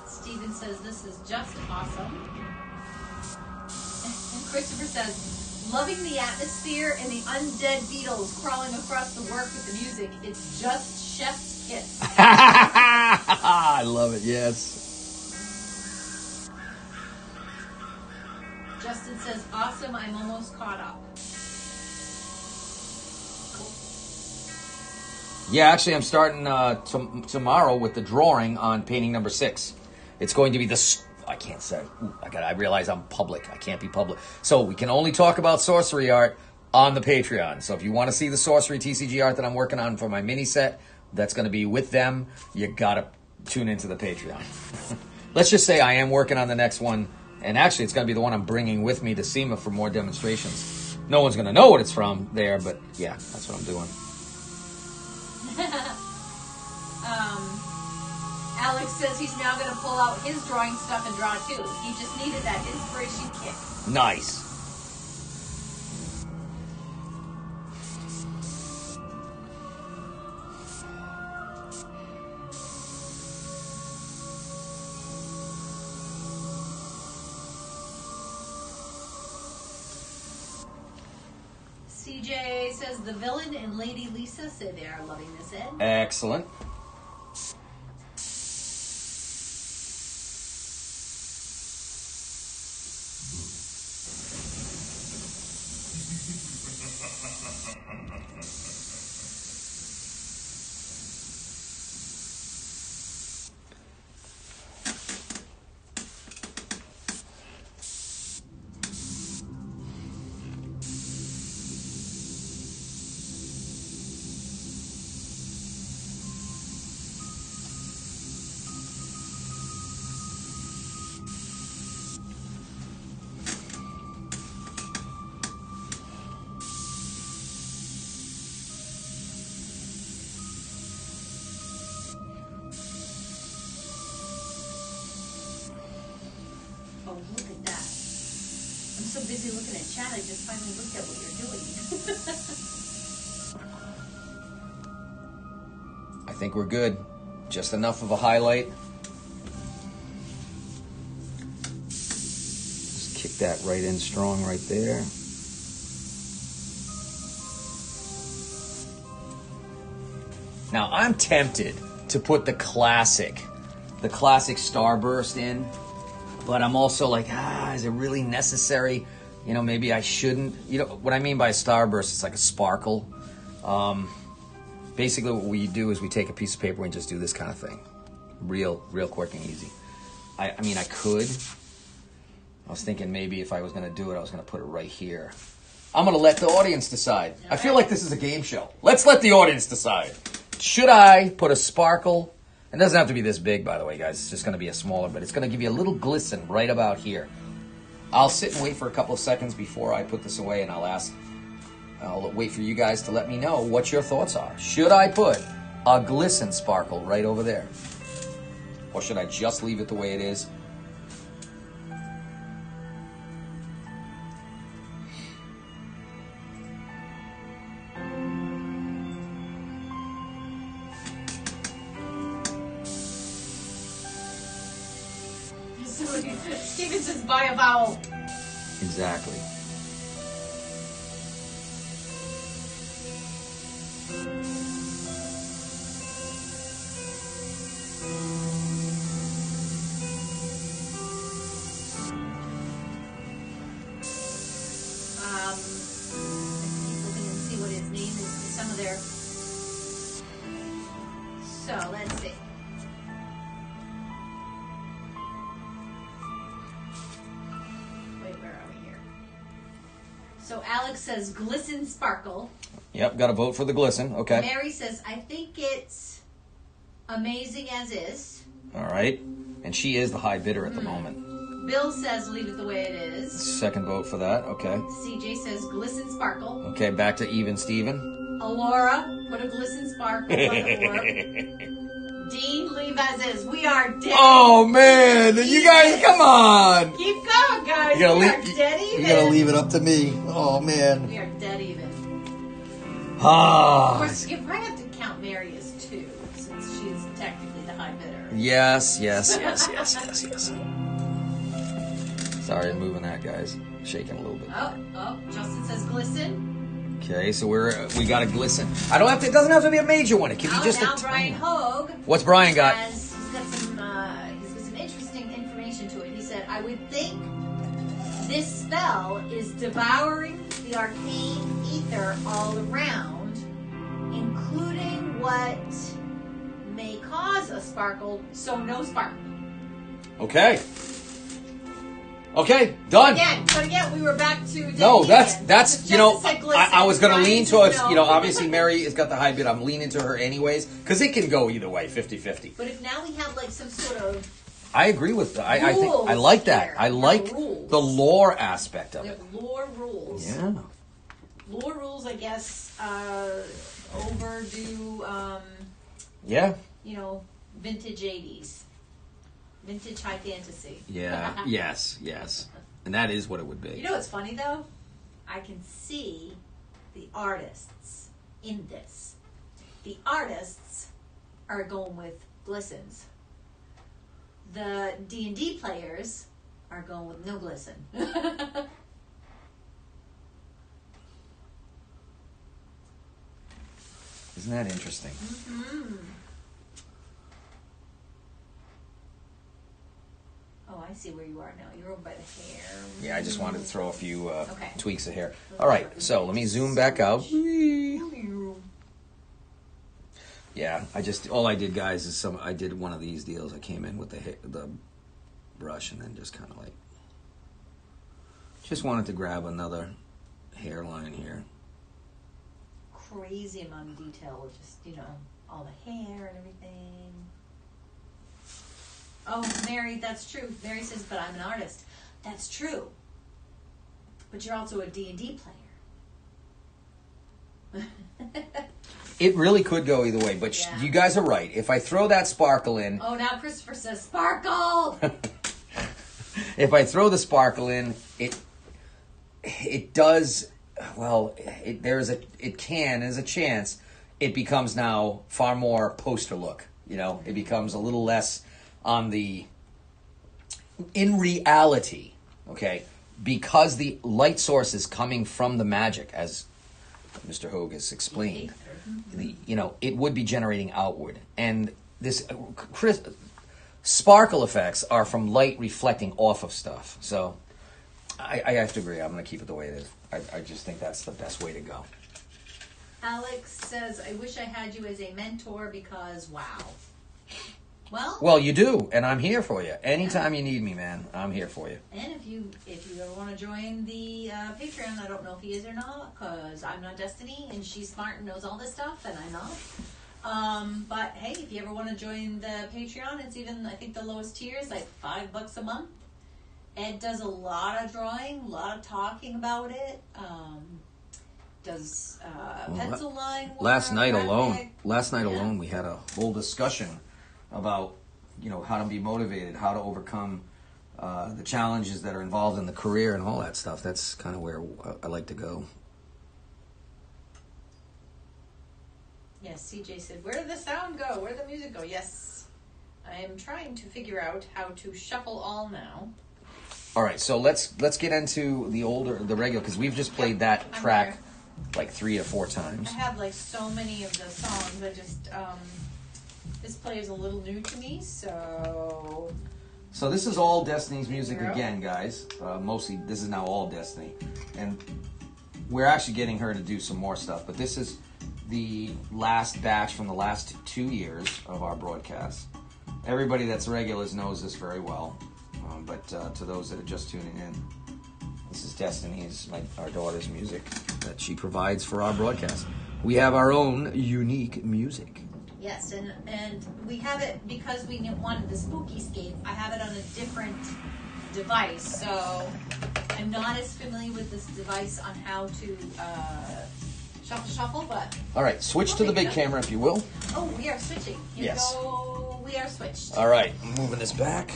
Speaker 2: Steven says this is just awesome. And Christopher says, loving the atmosphere and the undead beetles crawling across the work with the music. It's just chef's kiss.
Speaker 4: I love it, yes.
Speaker 2: Justin says, awesome, I'm almost caught up.
Speaker 4: Yeah, actually, I'm starting tomorrow with the drawing on painting number 6. It's going to be I can't say. I realize I'm public. I can't be public. So we can only talk about sorcery art on the Patreon. So if you want to see the sorcery TCG art that I'm working on for my mini set, that's going to be with them. You got to tune into the Patreon. Let's just say I am working on the next one. And actually, it's going to be the one I'm bringing with me to SEMA for more demonstrations. No one's going to know what it's from there, but yeah, that's what I'm doing.
Speaker 2: Alex says he's now going to pull out his drawing stuff and draw too. He just needed that inspiration kick.
Speaker 4: Nice.
Speaker 2: CJ says the villain and Lady Lisa say they are loving this, Ed.
Speaker 4: Excellent.
Speaker 2: Oh, look at that. I'm so busy looking at chat, I just finally looked at what you're doing.
Speaker 4: I think we're good. Just enough of a highlight. Just kick that right in strong right there. Now, I'm tempted to put the classic Starburst in, but I'm also like, is it really necessary? You know, maybe I shouldn't. You know, what I mean by a Starburst, it's like a sparkle. Basically, what we do is we take a piece of paper and just do this kind of thing. Real quick and easy. I mean, I could. I was thinking maybe if I was going to do it, I was going to put it right here. I'm going to let the audience decide. I feel like this is a game show. Let's let the audience decide. Should I put a sparkle? It doesn't have to be this big, by the way, guys. It's just going to be a smaller, but it's going to give you a little glisten right about here. I'll sit and wait for a couple of seconds before I put this away, and I'll wait for you guys to let me know what your thoughts are. Should I put a glisten sparkle right over there? Or should I just leave it the way it is?
Speaker 2: Steven says buy a vowel.
Speaker 4: Exactly.
Speaker 2: So Alex says glisten sparkle.
Speaker 4: Yep, got to vote for the glisten. Okay.
Speaker 2: Mary says, I think it's amazing as is.
Speaker 4: All right. And she is the high bidder at the moment.
Speaker 2: Bill says leave it the way it is.
Speaker 4: Second vote for that. Okay.
Speaker 2: CJ says glisten sparkle.
Speaker 4: Okay, back to even Steven.
Speaker 2: Alora, put a glisten sparkle on the orb. Dean, leave as is. We are dead.
Speaker 4: Oh man, you guys, come on!
Speaker 2: Keep going, guys.
Speaker 4: You gotta
Speaker 2: We
Speaker 4: leave.
Speaker 2: are dead even.
Speaker 4: You gotta leave it up to me. Oh man.
Speaker 2: We are dead even. Of
Speaker 4: Ah.
Speaker 2: course, you probably have to count Mary as 2, since she's technically the high bidder.
Speaker 4: Yes. Sorry, I'm moving that, guys. Shaking a little bit.
Speaker 2: Oh, Justin says glisten.
Speaker 4: Okay, so we got a glisten. I don't have to. It doesn't have to be a major one. It can be just
Speaker 2: now
Speaker 4: a
Speaker 2: Brian
Speaker 4: tiny.
Speaker 2: Hogue.
Speaker 4: What's Brian got?
Speaker 2: He's got some interesting information to it. He said, I would think this spell is devouring the arcane ether all around, including what may cause a sparkle, so no sparkle.
Speaker 4: Okay. Okay, done.
Speaker 2: But again, we were back to
Speaker 4: No, that's
Speaker 2: Justin
Speaker 4: you know,
Speaker 2: said glisten.
Speaker 4: I was gonna
Speaker 2: Brian
Speaker 4: lean
Speaker 2: said
Speaker 4: towards,
Speaker 2: no.
Speaker 4: you know, obviously Mary has got the high bid. I'm leaning to her anyways, because it can go either way, 50-50.
Speaker 2: But if now we have like some sort of
Speaker 4: I agree with that. I think I
Speaker 2: rules
Speaker 4: like that.
Speaker 2: here.
Speaker 4: I like
Speaker 2: Rules.
Speaker 4: the lore aspect of
Speaker 2: we
Speaker 4: it.
Speaker 2: have lore rules.
Speaker 4: Yeah.
Speaker 2: Lore rules, I guess, overdo,
Speaker 4: Yeah.
Speaker 2: you know, vintage 80s. Vintage high fantasy.
Speaker 4: Yeah. Yes. And that is what it would be.
Speaker 2: You know what's funny, though? I can see the artists in this. The artists are going with glistens. The D&D players are going with no glisten.
Speaker 4: Isn't that interesting?
Speaker 2: Mm-hmm. Oh, I see where you are now. You're over by the hair.
Speaker 4: Yeah, I just wanted to throw a few
Speaker 2: Okay.
Speaker 4: tweaks of hair. All right, so let me zoom back out. Yeah, all I did, guys, is I did one of these deals. I came in with the brush and then just kind of like, just wanted to grab another hairline here.
Speaker 2: Crazy amount of detail with just, you know, all the hair and everything. Oh, Mary, that's true. Mary says, but I'm an artist. That's true. But you're also a D&D player.
Speaker 4: It really could go either way, but
Speaker 2: Yeah.
Speaker 4: you guys are right. If I throw that sparkle in,
Speaker 2: Oh, now Christopher says, sparkle!
Speaker 4: if I throw the sparkle in, it does, well, there's a chance it becomes now far more poster look. You know, it becomes a little less on the, in reality, okay, because the light source is coming from the magic, as Mr. Hogue has explained, it would be generating outward. And this sparkle effects are from light reflecting off of stuff. So I have to agree. I'm going to keep it the way it is. I just think that's the best way to go.
Speaker 2: Alex says, I wish I had you as a mentor because, wow.
Speaker 4: Well, you do, and I'm here for you. Anytime you need me, man, I'm here for you.
Speaker 2: And if you ever want to join the Patreon, I don't know if he is or not, because I'm not Destiny, and she's smart and knows all this stuff, and I'm not. But hey, if you ever want to join the Patreon, it's even, I think the lowest tier is like $5 a month. Ed does a lot of drawing, a lot of talking about it. Does pencil line work.
Speaker 4: Last night
Speaker 2: graphic.
Speaker 4: alone, we had a whole discussion about, how to be motivated, how to overcome the challenges that are involved in the career and all that stuff. That's kind of where I like to go.
Speaker 2: Yes, CJ said, where did the sound go? Where did the music go? Yes, I am trying to figure out how to shuffle all now.
Speaker 4: All right, so let's get into the regular, because we've just played that track like 3 or 4 times.
Speaker 2: I have like so many of the songs. I just this play is a little new to me, so
Speaker 4: this is all Destiny's music again, guys. Mostly, this is now all Destiny, and we're actually getting her to do some more stuff. But this is the last batch from the last 2 years of our broadcast. Everybody that's regulars knows this very well, but to those that are just tuning in, This is Destiny's, our daughter's music that she provides for our broadcast. We have our own unique music.
Speaker 2: Yes, and we have it because we wanted the spooky scape. I have it on a different device, so I'm not as familiar with this device on how to shuffle, but...
Speaker 4: All right, switch to the big camera if you will.
Speaker 2: Oh, we are switching. Here
Speaker 4: Yes.
Speaker 2: we go. We are switched.
Speaker 4: All right, moving this back.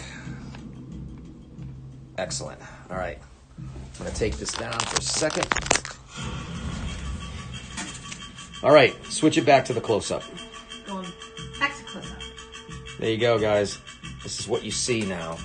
Speaker 4: Excellent. All right, I'm going to take this down for a second. All right, switch it back to the close-up.
Speaker 2: Going back to close up.
Speaker 4: There you go, guys. This is what you see now.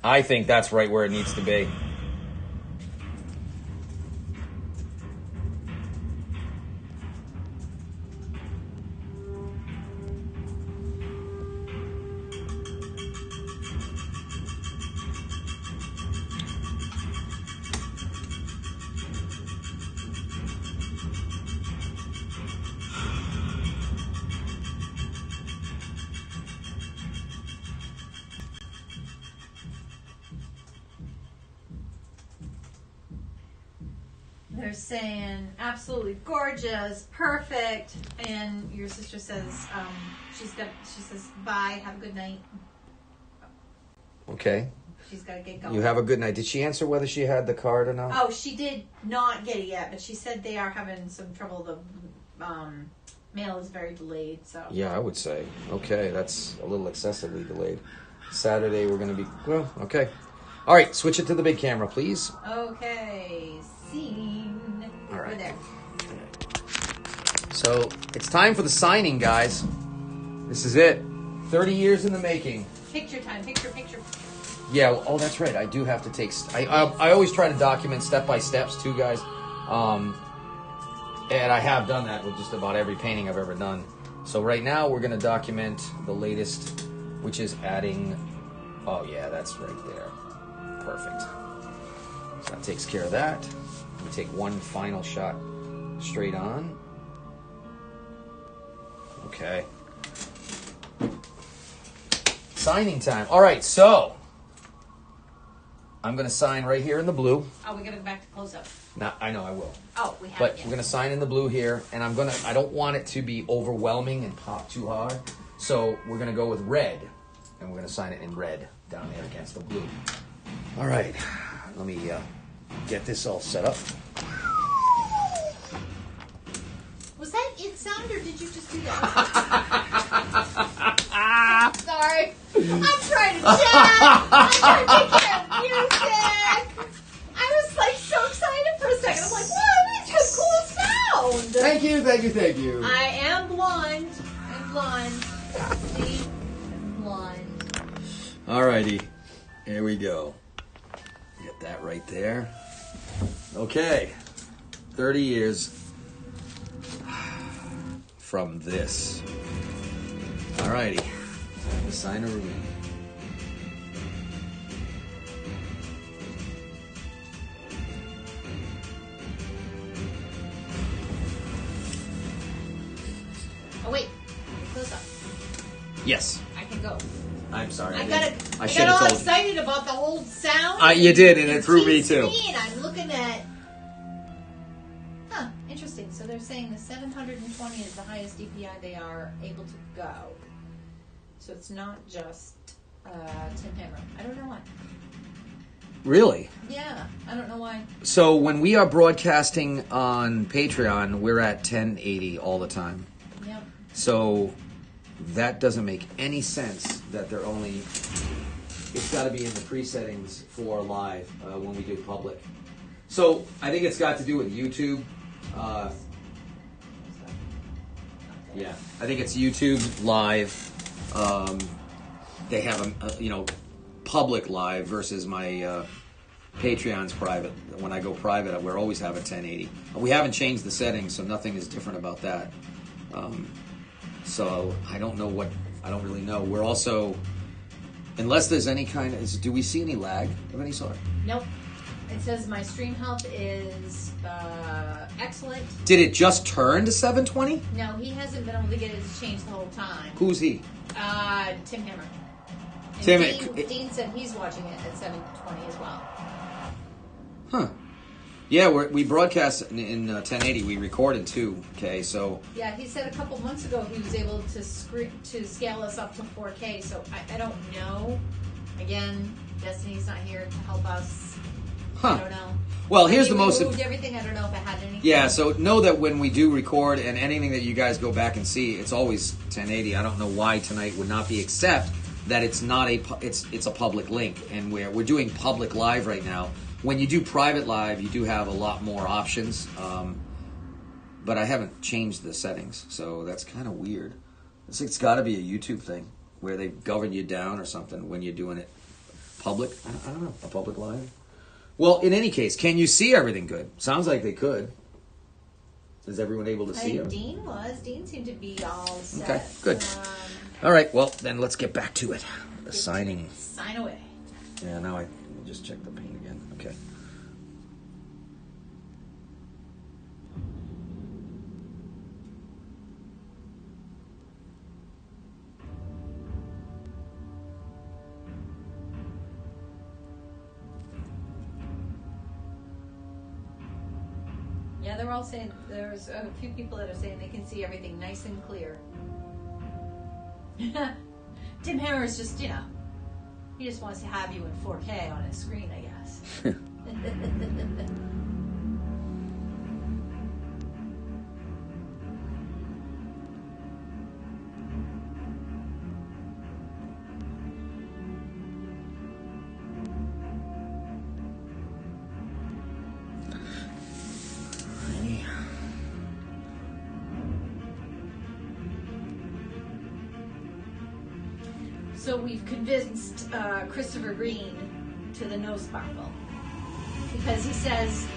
Speaker 4: I think that's right where it needs to be.
Speaker 2: They're saying absolutely gorgeous, perfect, and your sister says she says bye, have a good night.
Speaker 4: Okay.
Speaker 2: She's got to get going.
Speaker 4: You have a good night. Did she answer whether she had the card or not?
Speaker 2: Oh, she did not get it yet, but she said they are having some trouble. The mail is very delayed, so.
Speaker 4: Yeah, I would say. Okay, that's a little excessively delayed. Saturday we're going to be, well, okay. All right, switch it to the big camera, please.
Speaker 2: Okay, scene.
Speaker 4: All right.
Speaker 2: Over there.
Speaker 4: So it's time for the signing, guys. This is it. 30 years in the making.
Speaker 2: Picture time. Picture.
Speaker 4: Yeah, well, oh, that's right. I do have to take... I always try to document step-by-steps, too, guys. And I have done that with just about every painting I've ever done. So right now, we're going to document the latest, which is adding... Oh, yeah, that's right there. Perfect. So that takes care of that. Let me take one final shot straight on. Okay. Signing time. All right, so... I'm going to sign right here in the blue.
Speaker 2: Oh, we got to go back to close up.
Speaker 4: Now, I know I will.
Speaker 2: Oh, we have.
Speaker 4: But
Speaker 2: it,
Speaker 4: we're going to sign in the blue here, and I don't want it to be overwhelming and pop too hard. So we're going to go with red, and we're going to sign it in red down there against the blue. All right. Let me get this all set up.
Speaker 2: Was that it sound, or did you just do that? Sorry. I'm trying to chat. I'm trying to take care of music. I was like so excited for a second. I'm like, wow, that's a cool sound.
Speaker 4: Thank you.
Speaker 2: I am blonde. See? I'm blonde.
Speaker 4: All righty. Here we go. Get that right there. Okay. 30 years from this. All righty. The sign of room.
Speaker 2: Oh wait, close up.
Speaker 4: Yes.
Speaker 2: I can go.
Speaker 4: I'm sorry.
Speaker 2: I
Speaker 4: should
Speaker 2: got
Speaker 4: have
Speaker 2: all
Speaker 4: told you.
Speaker 2: excited about the whole sound.
Speaker 4: You did, and it threw me
Speaker 2: teased
Speaker 4: too.
Speaker 2: me, and I'm looking at. Huh, interesting. So they're saying the 720 is the highest DPI they are able to go. So it's not just Tim Hammer. I don't know why.
Speaker 4: Really?
Speaker 2: Yeah, I don't know why.
Speaker 4: So when we are broadcasting on Patreon, we're at 1080 all the time.
Speaker 2: Yep.
Speaker 4: So that doesn't make any sense that they're only... It's got to be in the pre-settings for live when we do public. So I think it's got to do with YouTube. Yeah, I think it's YouTube live. They have a public live versus my Patreon's private. When I go private, we always have a 1080. We haven't changed the settings, so nothing is different about that. So I don't really know. We're also, unless there's any kind of, do we see any lag of any sort?
Speaker 2: Nope. It says my stream health is excellent.
Speaker 4: Did it just turn to 720?
Speaker 2: No, he hasn't been able to get it to change the whole time.
Speaker 4: Who's he?
Speaker 2: Tim Hammer. And
Speaker 4: Tim.
Speaker 2: Dean said he's watching it at 720 as well.
Speaker 4: Huh. Yeah, we broadcast in 1080. We recorded too. Okay, so.
Speaker 2: Yeah, he said a couple months ago he was able to scale us up to 4K. So I don't know. Again, Destiny's not here to help us.
Speaker 4: Huh.
Speaker 2: I don't know.
Speaker 4: Well, here's the
Speaker 2: we
Speaker 4: most.
Speaker 2: Moved everything. I don't know if it had anything.
Speaker 4: Yeah, so know that when we do record and anything that you guys go back and see, it's always 1080. I don't know why tonight would not be, except that it's not it's a public link, and we're doing public live right now. When you do private live, you do have a lot more options, but I haven't changed the settings, so that's kind of weird. It's got to be a YouTube thing where they govern you down or something when you're doing it public. I don't know, a public live. Well, in any case, can you see everything good? Sounds like they could. Is everyone able to see it?
Speaker 2: Dean was. Dean seemed to be all set.
Speaker 4: Okay, good. All right, well, then let's get back to it. The signing.
Speaker 2: Sign away.
Speaker 4: Yeah, now I just check the pane again. Okay.
Speaker 2: Yeah, they're all saying, there's a few people that are saying they can see everything nice and clear. Tim Hammer is just, he just wants to have you in 4K on his screen, I guess. So we've convinced Christopher Green to the no sparkle. Because he says,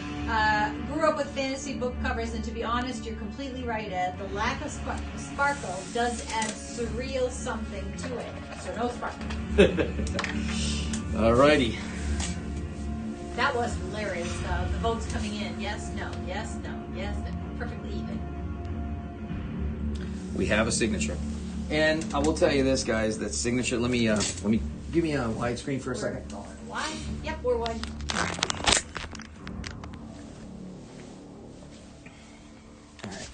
Speaker 2: grew up with fantasy book covers, and to be honest, you're completely right, Ed. The lack of sparkle does add surreal something to it. So no sparkle.
Speaker 4: Alrighty.
Speaker 2: That was hilarious. The votes coming in. Yes, no, yes, no, yes, no. Perfectly even.
Speaker 4: We have a signature. And I will tell you this, guys, that signature, let me give me a widescreen for a second.
Speaker 2: We're going wide? Yep, we're wide.
Speaker 4: Alright.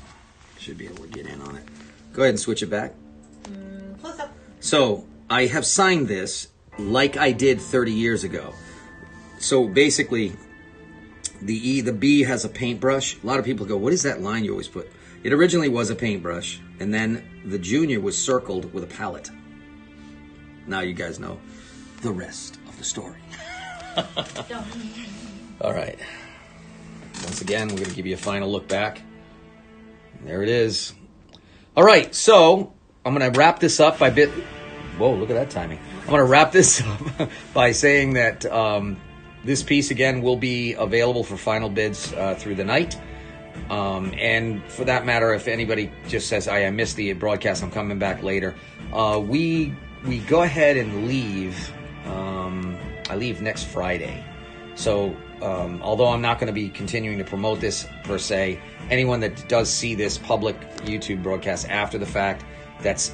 Speaker 4: Should be able to get in on it. Go ahead and switch it back.
Speaker 2: Close up.
Speaker 4: So, I have signed this like I did 30 years ago. So basically, the B has a paintbrush. A lot of people go, what is that line you always put? It originally was a paintbrush, and then the junior was circled with a palette. Now you guys know the rest of the story. All right. Once again, we're going to give you a final look back. There it is. All right, so I'm going to wrap this up by Whoa, look at that timing. I'm going to wrap this up by saying that this piece, again, will be available for final bids through the night. And for that matter, if anybody just says, I missed the broadcast, I'm coming back later, we go ahead and leave. I leave next Friday. So although I'm not going to be continuing to promote this per se, anyone that does see this public YouTube broadcast after the fact, that's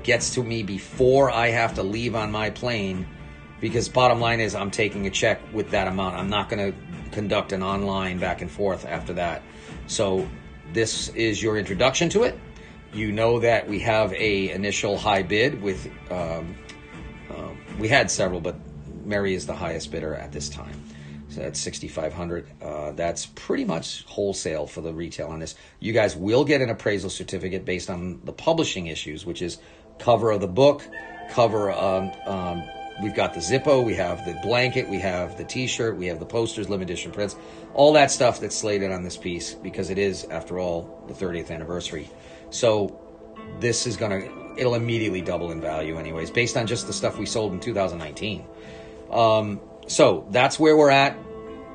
Speaker 4: gets to me before I have to leave on my plane, because bottom line is I'm taking a check with that amount. I'm not going to conduct an online back and forth after that. So this is your introduction to it. You know that we have a initial high bid with, we had several, but Mary is the highest bidder at this time. So that's $6,500. That's pretty much wholesale for the retail on this. You guys will get an appraisal certificate based on the publishing issues, which is cover of the book, cover. We've got the Zippo, we have the blanket, we have the T-shirt, we have the posters, limited edition prints, all that stuff that's slated on this piece, because it is, after all, the 30th anniversary. So this is it'll immediately double in value anyways, based on just the stuff we sold in 2019. So that's where we're at.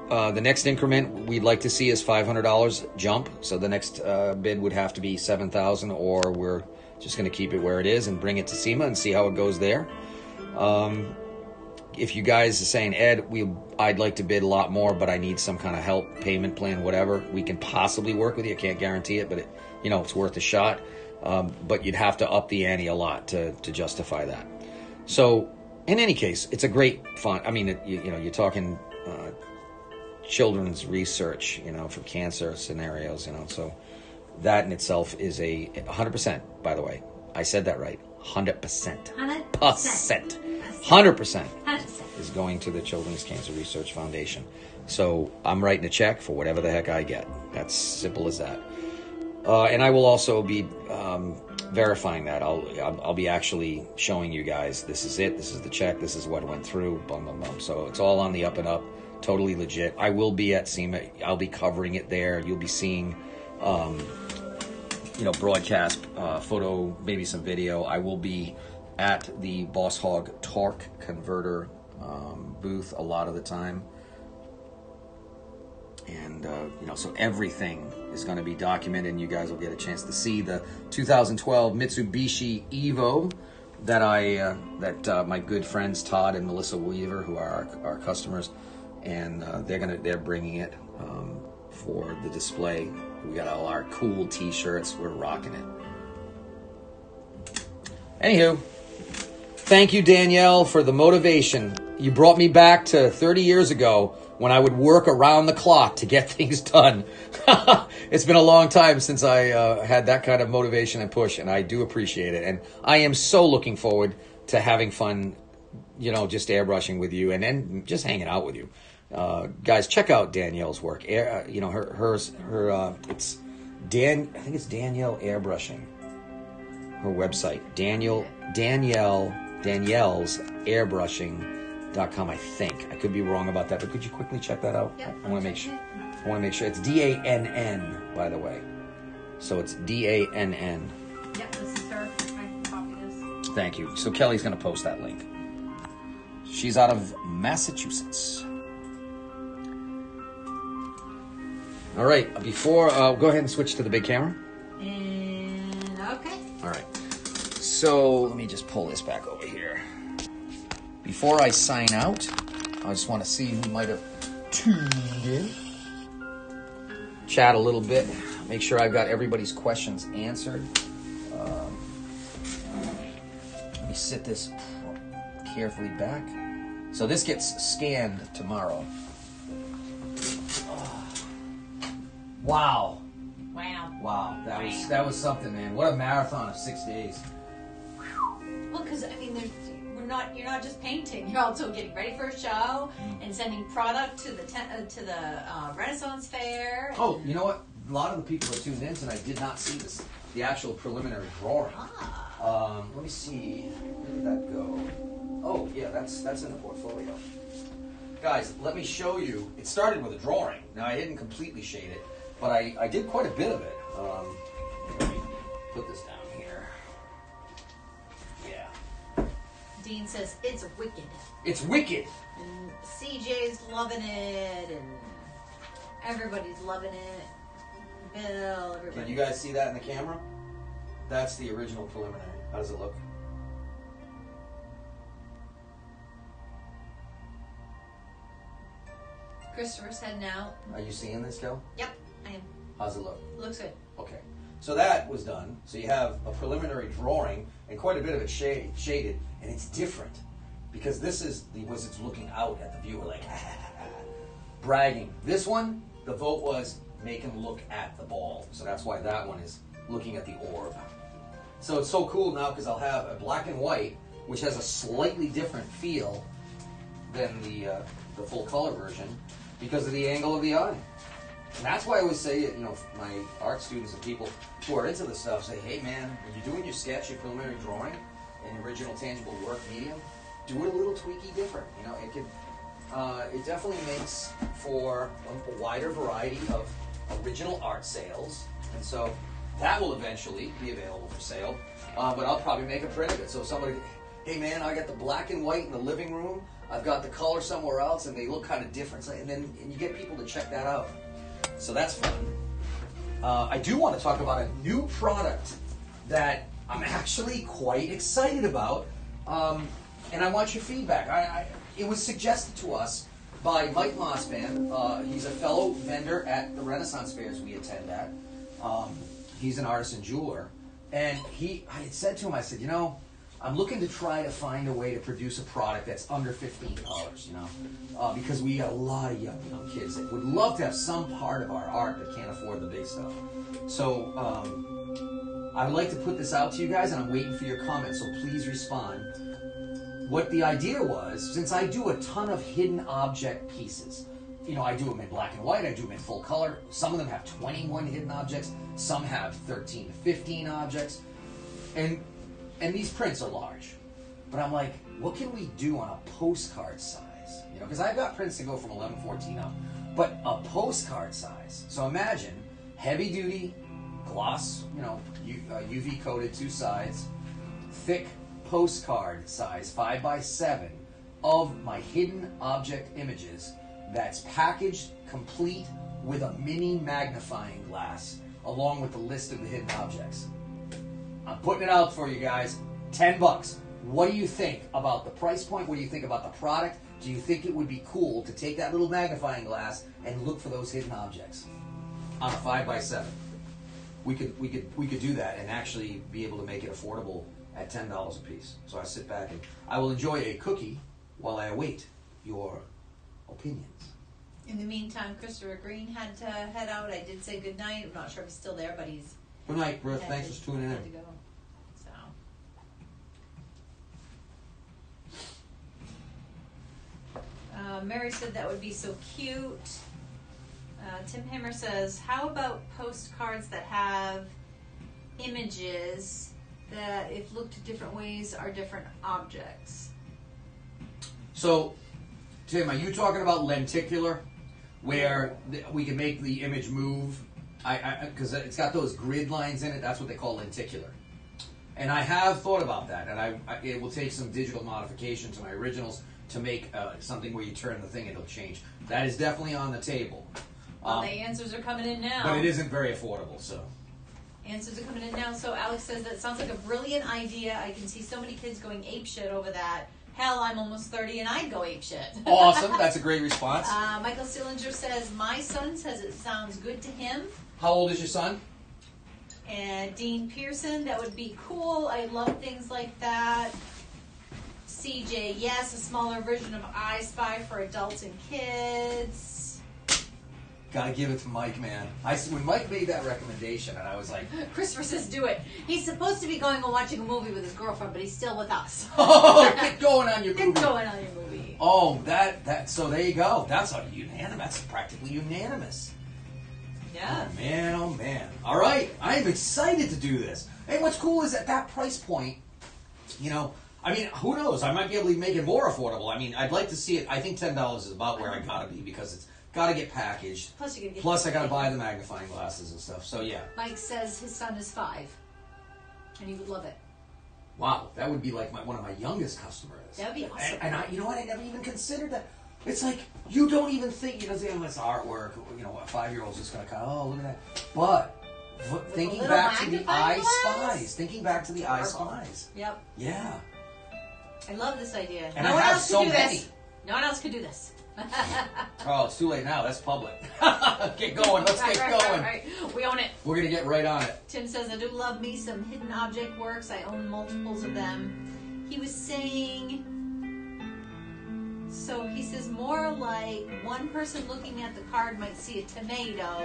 Speaker 4: The next increment we'd like to see is $500 jump. So the next bid would have to be $7,000, or we're just going to keep it where it is and bring it to SEMA and see how it goes there. if you guys are saying, Ed, I'd like to bid a lot more, but I need some kind of help, payment plan, whatever, we can possibly work with you. I can't guarantee it, but it's worth a shot. But you'd have to up the ante a lot to justify that. So in any case, it's a great font. I mean, you're talking children's research, for cancer scenarios, so that in itself is 100%, by the way. I said that right. 100%. 100% is going to the Children's Cancer Research Foundation. So I'm writing a check for whatever the heck I get. That's simple as that. And I will also be verifying that. I'll be actually showing you guys, this is it, this is the check, this is what went through, bum, bum, bum. So it's all on the up and up, totally legit. I will be at SEMA. I'll be covering it there. You'll be seeing broadcast, photo, maybe some video. I will be at the Boss Hog Torque Converter booth a lot of the time. And, so everything is going to be documented, and you guys will get a chance to see the 2012 Mitsubishi Evo that my good friends Todd and Melissa Weaver, who are our customers, and they're bringing it for the display. We got all our cool T-shirts. We're rocking it. Anywho, thank you, Danielle, for the motivation. You brought me back to 30 years ago when I would work around the clock to get things done. It's been a long time since I had that kind of motivation and push, and I do appreciate it. And I am so looking forward to having fun, just airbrushing with you and then just hanging out with you. Guys, check out Danielle's work. I think it's Danielle Airbrushing. Her website, Danielle's Airbrushing.com, I think. I could be wrong about that, but could you quickly check that out?
Speaker 2: Yep,
Speaker 4: I want to make sure. It's DANN, by the way. So it's DANN.
Speaker 2: Yep, this is her. I copy this.
Speaker 4: Thank you. So Kelly's going to post that link. She's out of Massachusetts. All right. Before, go ahead and switch to the big camera.
Speaker 2: And okay.
Speaker 4: All right. So let me just pull this back over here. Before I sign out, I just want to see who might have tuned in. Chat a little bit. Make sure I've got everybody's questions answered. Let me sit this carefully back. So this gets scanned tomorrow. Wow. Wow. That was something, man. What a marathon of 6 days.
Speaker 2: Well, because you're not just painting. You're also getting ready for a show and sending product to the Renaissance Fair.
Speaker 1: Oh, you know what? A lot of the people that tuned in tonight did not see the actual preliminary drawing. Let me see. Where did that go? Oh, yeah, that's in the portfolio. Guys, let me show you. It started with a drawing. Now, I didn't completely shade it, but I did quite a bit of it. Let me put this down here. Yeah.
Speaker 2: Dean says it's wicked.
Speaker 1: It's wicked.
Speaker 2: And CJ's loving it, and everybody's loving it. Bill, everybody.
Speaker 1: Can you guys see that in the camera? That's the original preliminary. How does it look?
Speaker 2: Christopher's heading out.
Speaker 1: Are you seeing this, Kel?
Speaker 2: Yep, I am.
Speaker 1: How's it look?
Speaker 2: Looks good.
Speaker 1: Okay. So that was done. So you have a preliminary drawing and quite a bit of it shaded, and it's different because this is it's looking out at the viewer like bragging. This one, the vote was make him look at the ball. So that's why that one is looking at the orb. So it's so cool now because I'll have a black and white, which has a slightly different feel than the full color version because of the angle of the eye. And that's why I always say, my art students and people who are into this stuff say, hey man, when you're doing your sketch, your preliminary drawing, and original tangible work medium, do it a little tweaky different. It definitely makes for a wider variety of original art sales. And so that will eventually be available for sale. But I'll probably make a print of it. So somebody, hey man, I got the black and white in the living room. I've got the color somewhere else, and they look kind of different. And you get people to check that out. So that's fun. I do want to talk about a new product that I'm actually quite excited about, and I want your feedback. it was suggested to us by Mike Mossman. He's a fellow vendor at the Renaissance fairs we attend at. He's an artisan jeweler. And I had said to him, I said, you know, I'm looking to try to find a way to produce a product that's under $15, you know, because we got a lot of young kids that would love to have some part of our art but can't afford the big stuff. So I would like to put this out to you guys, and I'm waiting for your comments, so please respond. What the idea was, since I do a ton of hidden object pieces, you know, I do them in black and white, I do them in full color. Some of them have 21 hidden objects, some have 13 to 15 objects, and these prints are large. But I'm like, what can we do on a postcard size? You know, because I've got prints that go from 11, 14 up, but a postcard size. So imagine heavy duty, gloss, you know, UV coated 2 sides, thick postcard size 5x7 of my hidden object images that's packaged complete with a mini magnifying glass along with the list of the hidden objects. I'm putting it out for you guys. $10. What do you think about the price point? What do you think about the product? Do you think it would be cool to take that little magnifying glass and look for those hidden objects on a 5x7? We could do that and actually be able to make it affordable at $10 a piece. So I sit back and I will enjoy a cookie while I await your opinions.
Speaker 2: In the meantime, Christopher Green had to head out. I did say good night. I'm not sure if he's still there, but he's...
Speaker 1: Good night, Ruth. Thanks for tuning in.
Speaker 2: To go. So. Mary said that would be so cute. Tim Hammer says, how about postcards that have images that, if looked different ways, are different objects?
Speaker 1: So, Tim, are you talking about lenticular, where we can make the image move? Because it's got those grid lines in it. That's what they call lenticular. And I have thought about that, and it will take some digital modification to my originals to make something where you turn the thing, it'll change. That is definitely on the table.
Speaker 2: Well, the answers are coming in now.
Speaker 1: But it isn't very affordable, so.
Speaker 2: Answers are coming in now. So Alex says that sounds like a brilliant idea. I can see so many kids going apeshit over that. Hell, I'm almost 30 and I'd go apeshit.
Speaker 1: Awesome. That's a great response.
Speaker 2: Michael Sillinger says, my son says it sounds good to him.
Speaker 1: How old is your son?
Speaker 2: And Dean Pearson, that would be cool. I love things like that. CJ, yes, a smaller version of I Spy for adults and kids.
Speaker 1: Gotta give it to Mike, man. When Mike made that recommendation, and I was like...
Speaker 2: Christopher says do it. He's supposed to be going and watching a movie with his girlfriend, but he's still with us.
Speaker 1: Oh, get going on your movie.
Speaker 2: Get going on your movie.
Speaker 1: Oh, so there you go. That's unanimous. That's practically unanimous.
Speaker 2: Yeah.
Speaker 1: Oh, man. All right. I'm excited to do this. And what's cool is at that price point, you know, I mean, who knows? I might be able to make it more affordable. I mean, I'd like to see it. I think $10 is about where I gotta be because it's got to get packaged. Plus, I got to buy the magnifying glasses and stuff. So, yeah.
Speaker 2: Mike says his son is 5, and he would love it.
Speaker 1: Wow, that would be like one of my youngest customers.
Speaker 2: That would be awesome.
Speaker 1: And you know what? I never even considered that. It's like, you don't even think, you know, it's artwork, you know, a 5-year-old's just going to kind of, oh, look at that. But thinking back to the I Spies.
Speaker 2: Yep.
Speaker 1: Yeah.
Speaker 2: I love this idea.
Speaker 1: And no I have so many.
Speaker 2: No one else could do this.
Speaker 1: Oh, it's too late now. That's public. Get going. Let's get going.
Speaker 2: Right. We own it.
Speaker 1: We're going to get right on it.
Speaker 2: Tim says, I do love me some hidden object works. I own multiples of them. He was saying, so he says more like one person looking at the card might see a tomato,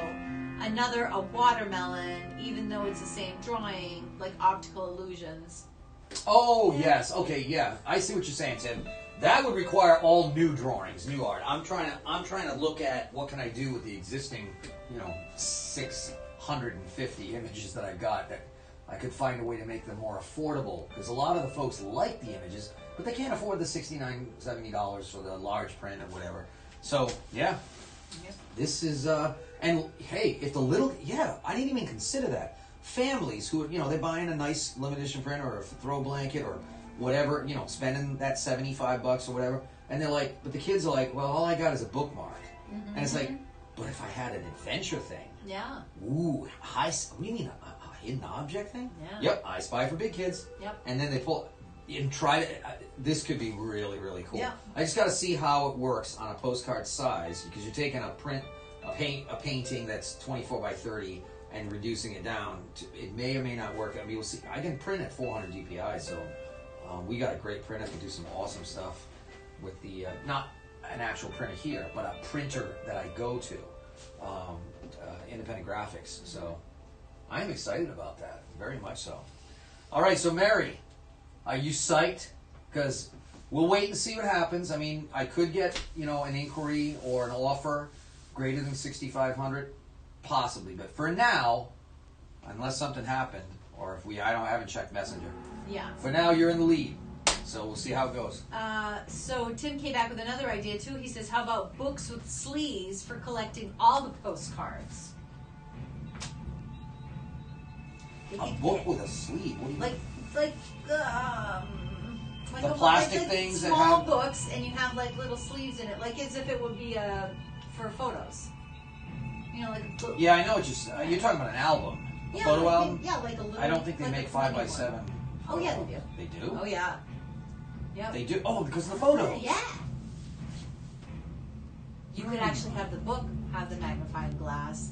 Speaker 2: another a watermelon, even though it's the same drawing, like optical illusions.
Speaker 1: Oh, yes. Okay, yeah. I see what you're saying, Tim. That would require all new drawings, new art. I'm trying to look at what can I do with the existing, you know, 650 images that I got that I could find a way to make them more affordable. Because a lot of the folks like the images, but they can't afford the $69, $70 for the large print or whatever. So, yeah.
Speaker 2: Yep.
Speaker 1: This is, and hey, if the little, I didn't even consider that. Families who, you know, they're buying a nice limited edition print or a throw blanket or whatever, you know, spending that $75 or whatever, and they're like, but the kids are like, well, all I got is a bookmark. Mm-hmm. And it's like, but if I had an adventure thing, ooh, what do you mean, a hidden object thing?
Speaker 2: Yeah.
Speaker 1: Yep, I Spy for big kids.
Speaker 2: Yep.
Speaker 1: And then they pull, and try to. This could be really, really cool.
Speaker 2: Yeah.
Speaker 1: I just got to see how it works on a postcard size because you're taking a painting that's 24 by 30 and reducing it down. It may or may not work. I mean, we'll see. I can print at 400 DPI, so we got a great printer. We do some awesome stuff with the not an actual printer here, but a printer that I go to, Independent Graphics. So I am excited about that, very much so. All right, so Mary, are you psyched? Because we'll wait and see what happens. I mean, I could get, an inquiry or an offer greater than 6,500, possibly. But for now, unless something happened, or if I haven't checked Messenger.
Speaker 2: Yeah.
Speaker 1: For now, you're in the lead. So we'll see how it goes.
Speaker 2: So Tim came back with another idea too. He says, "How about books with sleeves for collecting all the postcards?"
Speaker 1: A book with a sleeve? What do you mean?
Speaker 2: Like
Speaker 1: The plastic things that
Speaker 2: small
Speaker 1: have-
Speaker 2: books, and you have like little sleeves in it, like as if it would be for photos.
Speaker 1: Yeah, I know what you're talking about an album, a photo album.
Speaker 2: Yeah, like a little.
Speaker 1: I don't think they
Speaker 2: like
Speaker 1: make
Speaker 2: a
Speaker 1: 5 by
Speaker 2: funny
Speaker 1: 7.
Speaker 2: one. Oh yeah, they do.
Speaker 1: They do.
Speaker 2: Oh yeah. Yep.
Speaker 1: They do. Oh, because of the photos.
Speaker 2: Yeah. You could actually have the book have the magnifying glass,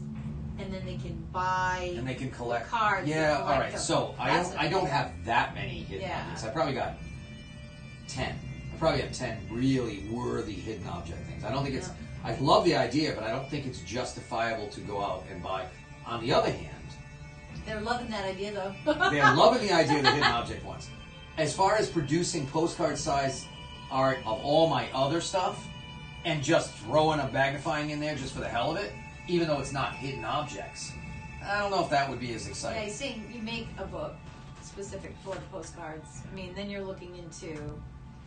Speaker 2: and then they can buy.
Speaker 1: And they can collect
Speaker 2: cards.
Speaker 1: Yeah,
Speaker 2: and
Speaker 1: all
Speaker 2: collect
Speaker 1: right.
Speaker 2: them.
Speaker 1: So
Speaker 2: That's
Speaker 1: I don't have that many hidden
Speaker 2: Yeah.
Speaker 1: objects. I probably got 10. I probably have 10 really worthy hidden object things. I don't think it's.
Speaker 2: Yeah.
Speaker 1: I love the idea, but I don't think it's justifiable to go out and buy. On the other hand,
Speaker 2: They're loving that idea though.
Speaker 1: they're loving the idea of the hidden object ones. As far as producing postcard size art of all my other stuff and just throwing a magnifying in there just for the hell of it, even though it's not hidden objects, I don't know if that would be as
Speaker 2: Yeah,
Speaker 1: exciting.
Speaker 2: he's saying you make a book specific for the postcards. I mean, then you're looking into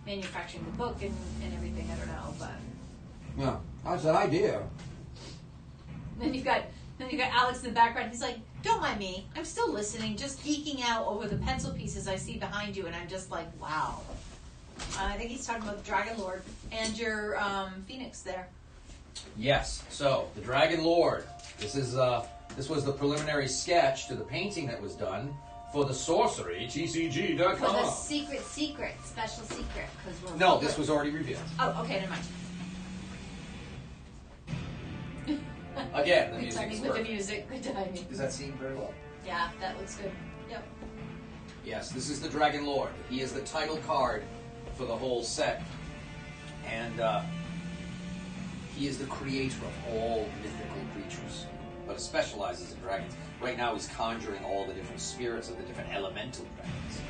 Speaker 2: manufacturing the book and everything. I don't know, but
Speaker 1: Yeah, that's an idea.
Speaker 2: then you've got Alex in the background. He's like, "Don't mind me. I'm still listening, just geeking out over the pencil pieces I see behind you." And I'm just like, "Wow." I think he's talking about the Dragon Lord and your Phoenix there.
Speaker 1: Yes. So the Dragon Lord. This was the preliminary sketch to the painting that was done for the sorcery TCG.com.
Speaker 2: For the secret, special secret. Cause
Speaker 1: No, this was already revealed.
Speaker 2: Oh, okay, never mind.
Speaker 1: Again, the
Speaker 2: Good
Speaker 1: music's
Speaker 2: timing with the
Speaker 1: working.
Speaker 2: music. Good timing.
Speaker 1: Is that seen very well?
Speaker 2: Yeah, that looks good. Yep.
Speaker 1: Yes, this is the Dragon Lord. He is the title card for the whole set. And he is the creator of all mythical creatures, but specializes in dragons. Right now he's conjuring all the different spirits of the different elemental dragons.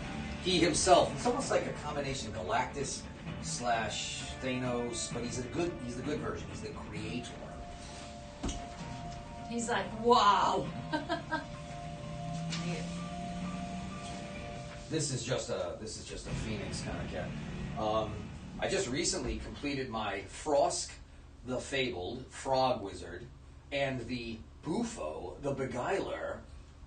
Speaker 1: He himself, it's almost like a combination of Galactus / Thanos, but he's the good version. He's the creator.
Speaker 2: He's like, wow.
Speaker 1: This is just a Phoenix kind of cat. I just recently completed my Frosk, the Fabled Frog Wizard, and the Bufo, the Beguiler,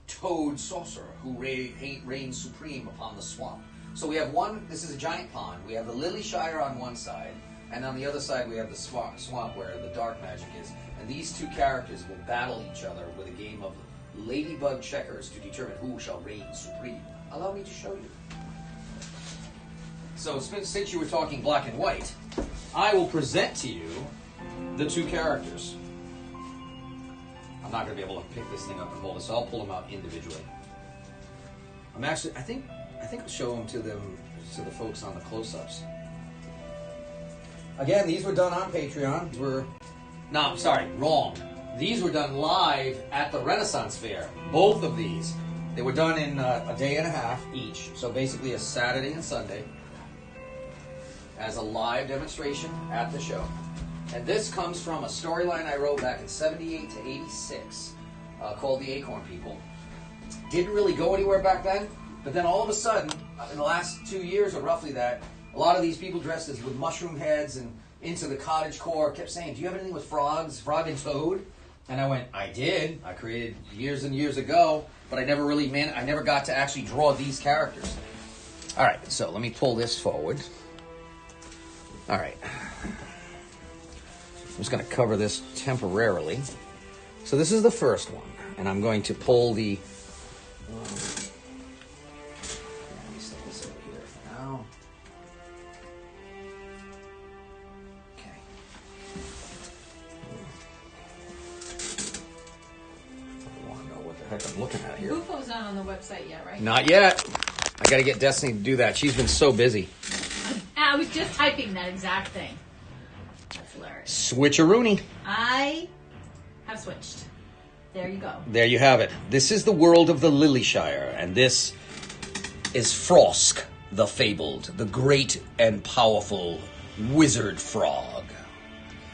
Speaker 1: Toad Sorcerer, who reigns supreme upon the swamp. So we have one. This is a giant pond. We have the Lily Shire on one side, and on the other side we have the swamp where the dark magic is. And these two characters will battle each other with a game of ladybug checkers to determine who shall reign supreme. Allow me to show you. So since you were talking black and white, I will present to you the two characters. I'm not going to be able to pick this thing up and hold it, so I'll pull them out individually. I think I'll show them to the folks on the close-ups. Again, these were done on Patreon. Wrong. These were done live at the Renaissance Fair. Both of these. They were done in a day and a half each, so basically a Saturday and Sunday, as a live demonstration at the show. And this comes from a storyline I wrote back in 78 to 86 called The Acorn People. Didn't really go anywhere back then, but then all of a sudden, in the last 2 years or roughly that, a lot of these people dressed as with mushroom heads and into the cottage core kept saying, "Do you have anything with frogs, frog and toad?" And I went, "I did. I created years and years ago, but I never got to actually draw these characters." All right, so let me pull this forward. All right. I'm just going to cover this temporarily. So this is the first one, and I'm going to pull the... let me set this over here for now.
Speaker 4: I've been looking at here.
Speaker 2: Bufo's not on the website yet, right?
Speaker 4: Not yet. I got to get Destiny to do that. She's been so busy.
Speaker 2: I was just typing that exact thing. That's hilarious.
Speaker 4: Switcheroony.
Speaker 2: I have switched. There you go.
Speaker 4: There you have it. This is the world of the Lilyshire, and this is Frosk, the fabled, the great and powerful wizard frog.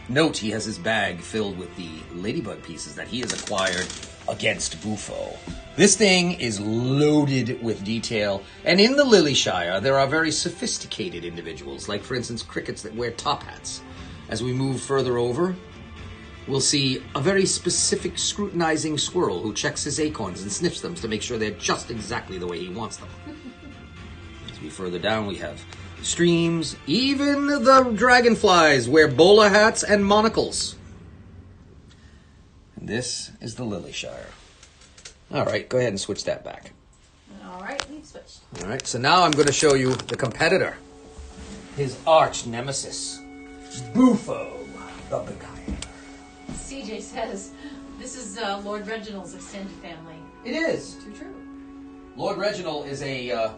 Speaker 4: Note he has his bag filled with the ladybug pieces that he has acquired against Bufo. This thing is loaded with detail, and in the Lilyshire there are very sophisticated individuals, like for instance crickets that wear top hats. As we move further over, we'll see a very specific scrutinizing squirrel who checks his acorns and sniffs them to make sure they're just exactly the way he wants them. As we further down, we have streams. Even the dragonflies wear bowler hats and monocles. And this is the Lilyshire. All right, go ahead and switch that back.
Speaker 2: All right, we've switched.
Speaker 4: All right, so now I'm going to show you the competitor. His arch nemesis, Bufo the Beguiler.
Speaker 2: CJ says, this is Lord Reginald's extended family.
Speaker 1: It is.
Speaker 2: Too true.
Speaker 1: Lord Reginald is a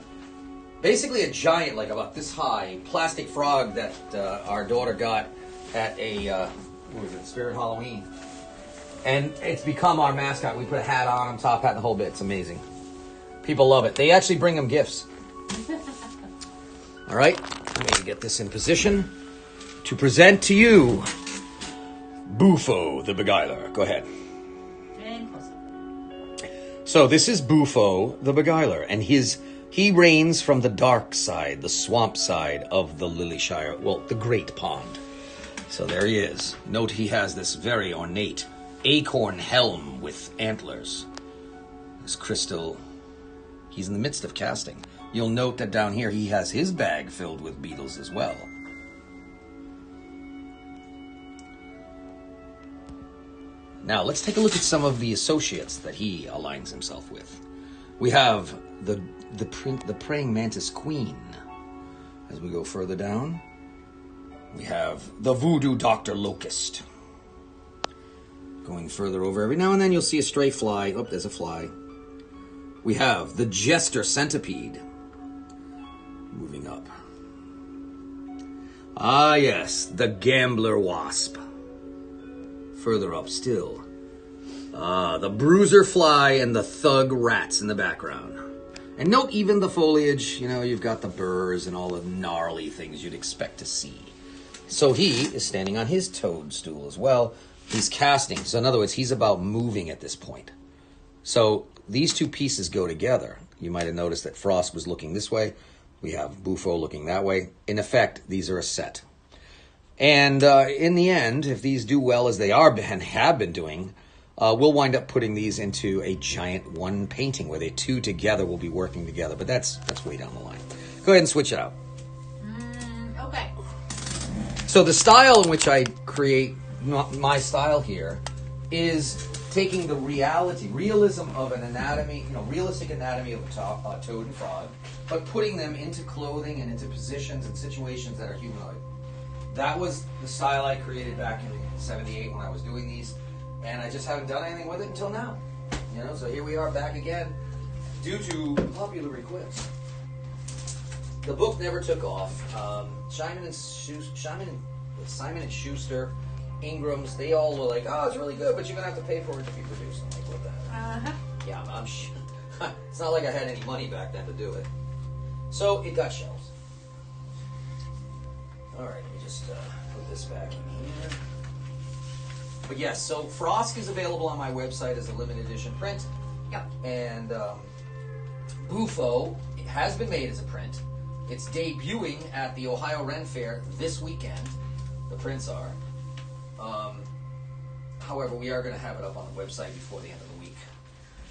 Speaker 1: basically a giant, like about this high, plastic frog that our daughter got at a what was it, Spirit Halloween, and it's become our mascot. We put a hat on him, top hat, the whole bit. It's amazing. People love it. They actually bring him gifts. All right, let me get this in position to present to you Bufo the Beguiler. Go ahead.
Speaker 2: And close up.
Speaker 4: So this is Bufo the Beguiler, and he reigns from the dark side, the swamp side of the Lilyshire, well, the Great Pond. So there he is. Note he has this very ornate acorn helm with antlers. This crystal, he's in the midst of casting. You'll note that down here he has his bag filled with beetles as well. Now, let's take a look at some of the associates that he aligns himself with. We have the praying mantis queen. As we go further down, we have the voodoo Dr. Locust. Going further over, every now and then you'll see a stray fly. Oh, there's a fly. We have the jester centipede. Moving up. Ah, yes, the gambler wasp. Further up still, the bruiser fly and the thug rats in the background. And note even the foliage, you know, you've got the burrs and all the gnarly things you'd expect to see. So he is standing on his toadstool as well. He's casting. So in other words, he's about moving at this point. So these two pieces go together. You might have noticed that Frost was looking this way. We have Bufo looking that way. In effect, these are a set. And in the end, if these do well as they are and have been doing, we'll wind up putting these into a giant one painting where they two together will be working together. But that's way down the line. Go ahead and switch it out.
Speaker 2: Okay.
Speaker 1: So the style in which I create my style here is taking the realism of an anatomy, realistic anatomy of a toad and frog, but putting them into clothing and into positions and situations that are humanoid. That was the style I created back in '78 when I was doing these, and I just haven't done anything with it until now. So here we are back again, due to popular request. The book never took off. Simon and Schuster, Ingrams, they all were like, "Oh, it's really good, but you're gonna have to pay for it to be produced." I'm like, "What the heck?" Yeah, it's not like I had any money back then to do it, so it got shelved. All right, let me just put this back in here. But yes, so Frosk is available on my website as a limited edition print.
Speaker 2: Yep.
Speaker 1: And Bufo has been made as a print. It's debuting at the Ohio Ren Fair this weekend. The prints are. However, we are going to have it up on the website before the end of the week,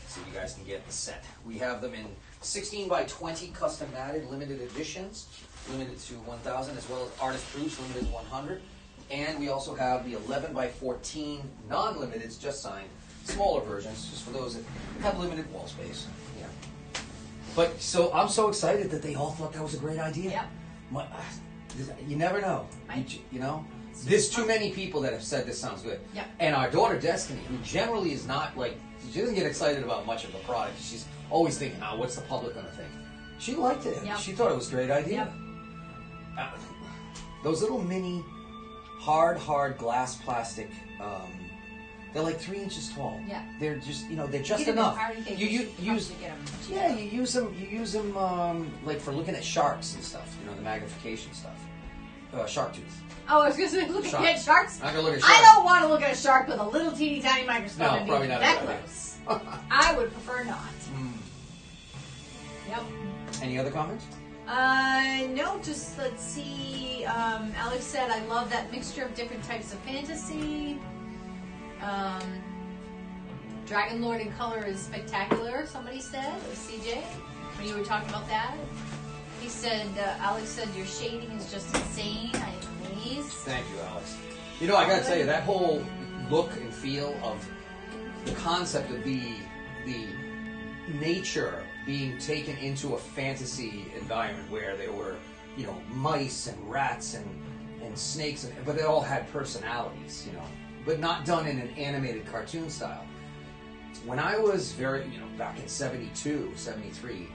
Speaker 1: so you guys can get the set. We have them in 16 by 20 custom matted limited editions, limited to 1,000, as well as artist proofs limited to 100. And we also have the 11 by 14 non-limiteds, just signed, smaller versions, just for those that have limited wall space. Yeah. But so I'm so excited that they all thought that was a great idea.
Speaker 2: Yep.
Speaker 1: You never know.
Speaker 2: Right.
Speaker 1: You know, There's too many people that have said this sounds good.
Speaker 2: Yep.
Speaker 1: And our daughter Destiny, who generally is not like, she doesn't get excited about much of the product. She's always thinking, oh, what's the public going to think? She liked it.
Speaker 2: Yep.
Speaker 1: She thought it was a great idea.
Speaker 2: Yep.
Speaker 1: Those little mini, hard glass plastic, they're like 3 inches tall.
Speaker 2: Yeah.
Speaker 1: They're just, they're just
Speaker 2: Get 'em in
Speaker 1: enough.
Speaker 2: party favors.
Speaker 1: You use,
Speaker 2: To get 'em.
Speaker 1: yeah, you use them like for looking at sharks and stuff. The magnification stuff. Shark tooth.
Speaker 2: Oh, I was going to say, look
Speaker 1: Shark.
Speaker 2: at sharks.
Speaker 1: I'm gonna look at sharks.
Speaker 2: I don't want to look at a shark with a little teeny tiny microscope
Speaker 1: No,
Speaker 2: and
Speaker 1: probably
Speaker 2: be
Speaker 1: not a
Speaker 2: that
Speaker 1: good idea.
Speaker 2: close. I would prefer not. Yep.
Speaker 1: Any other comments?
Speaker 2: No, just let's see. Alex said, I love that mixture of different types of fantasy. Dragon Lord in color is spectacular, somebody said, or CJ, when you were talking about that. He said, Alex said, your shading is just insane. I am amazed.
Speaker 1: Thank you, Alex. I gotta tell you, that whole look and feel of the concept of the nature being taken into a fantasy environment where there were, mice and rats and snakes, but they all had personalities, but not done in an animated cartoon style. When I was back in 72, 73,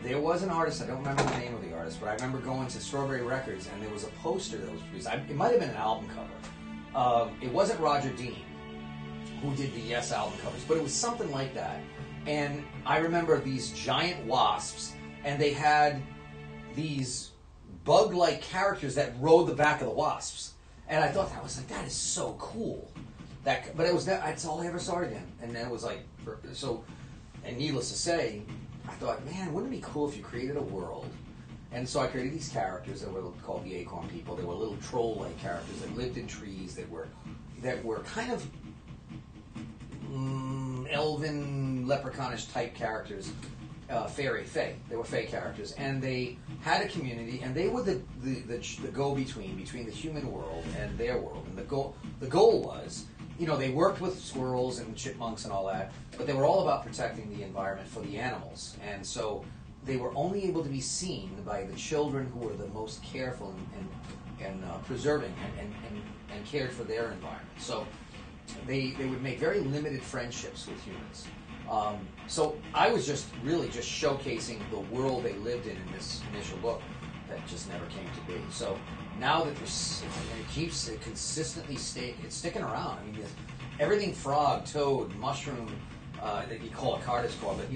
Speaker 1: there was an artist, I don't remember the name of the artist, but I remember going to Strawberry Records and there was a poster that was produced. It might have been an album cover. It wasn't Roger Dean who did the Yes album covers, but it was something like that. And I remember these giant wasps, and they had these bug-like characters that rode the back of the wasps. And I thought that is so cool. But that's all I ever saw again. And then it was like, so, and needless to say, I thought, man, wouldn't it be cool if you created a world? And so I created these characters that were called the Acorn People. They were little troll-like characters that lived in trees that were kind of elven, leprechaunish type characters, fae. They were fae characters, and they had a community, and they were the go-between between the human world and their world. And the goal was, they worked with squirrels and chipmunks and all that, but they were all about protecting the environment for the animals. And so they were only able to be seen by the children who were the most careful and preserving and cared for their environment. So they would make very limited friendships with humans. So I was just showcasing the world they lived in this initial book that just never came to be. So now that it keeps it consistently sticking around. I mean, everything frog, toad, mushroom, that you call a Carter's claw, but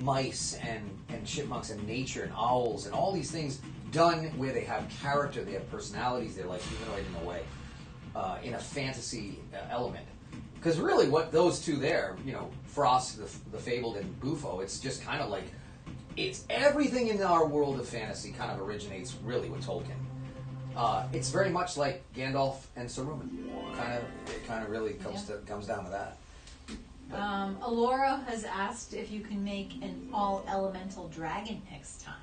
Speaker 1: mice and chipmunks and nature and owls and all these things done where they have character, they have personalities, they're like humanoid in a way, in a fantasy element. Because really what those two there, Frost, the Fabled, and Bufo, it's just kind of like, it's everything in our world of fantasy kind of originates really with Tolkien. It's very much like Gandalf and Saruman. It kind of really comes down to that.
Speaker 2: Alora has asked if you can make an all-elemental dragon next time.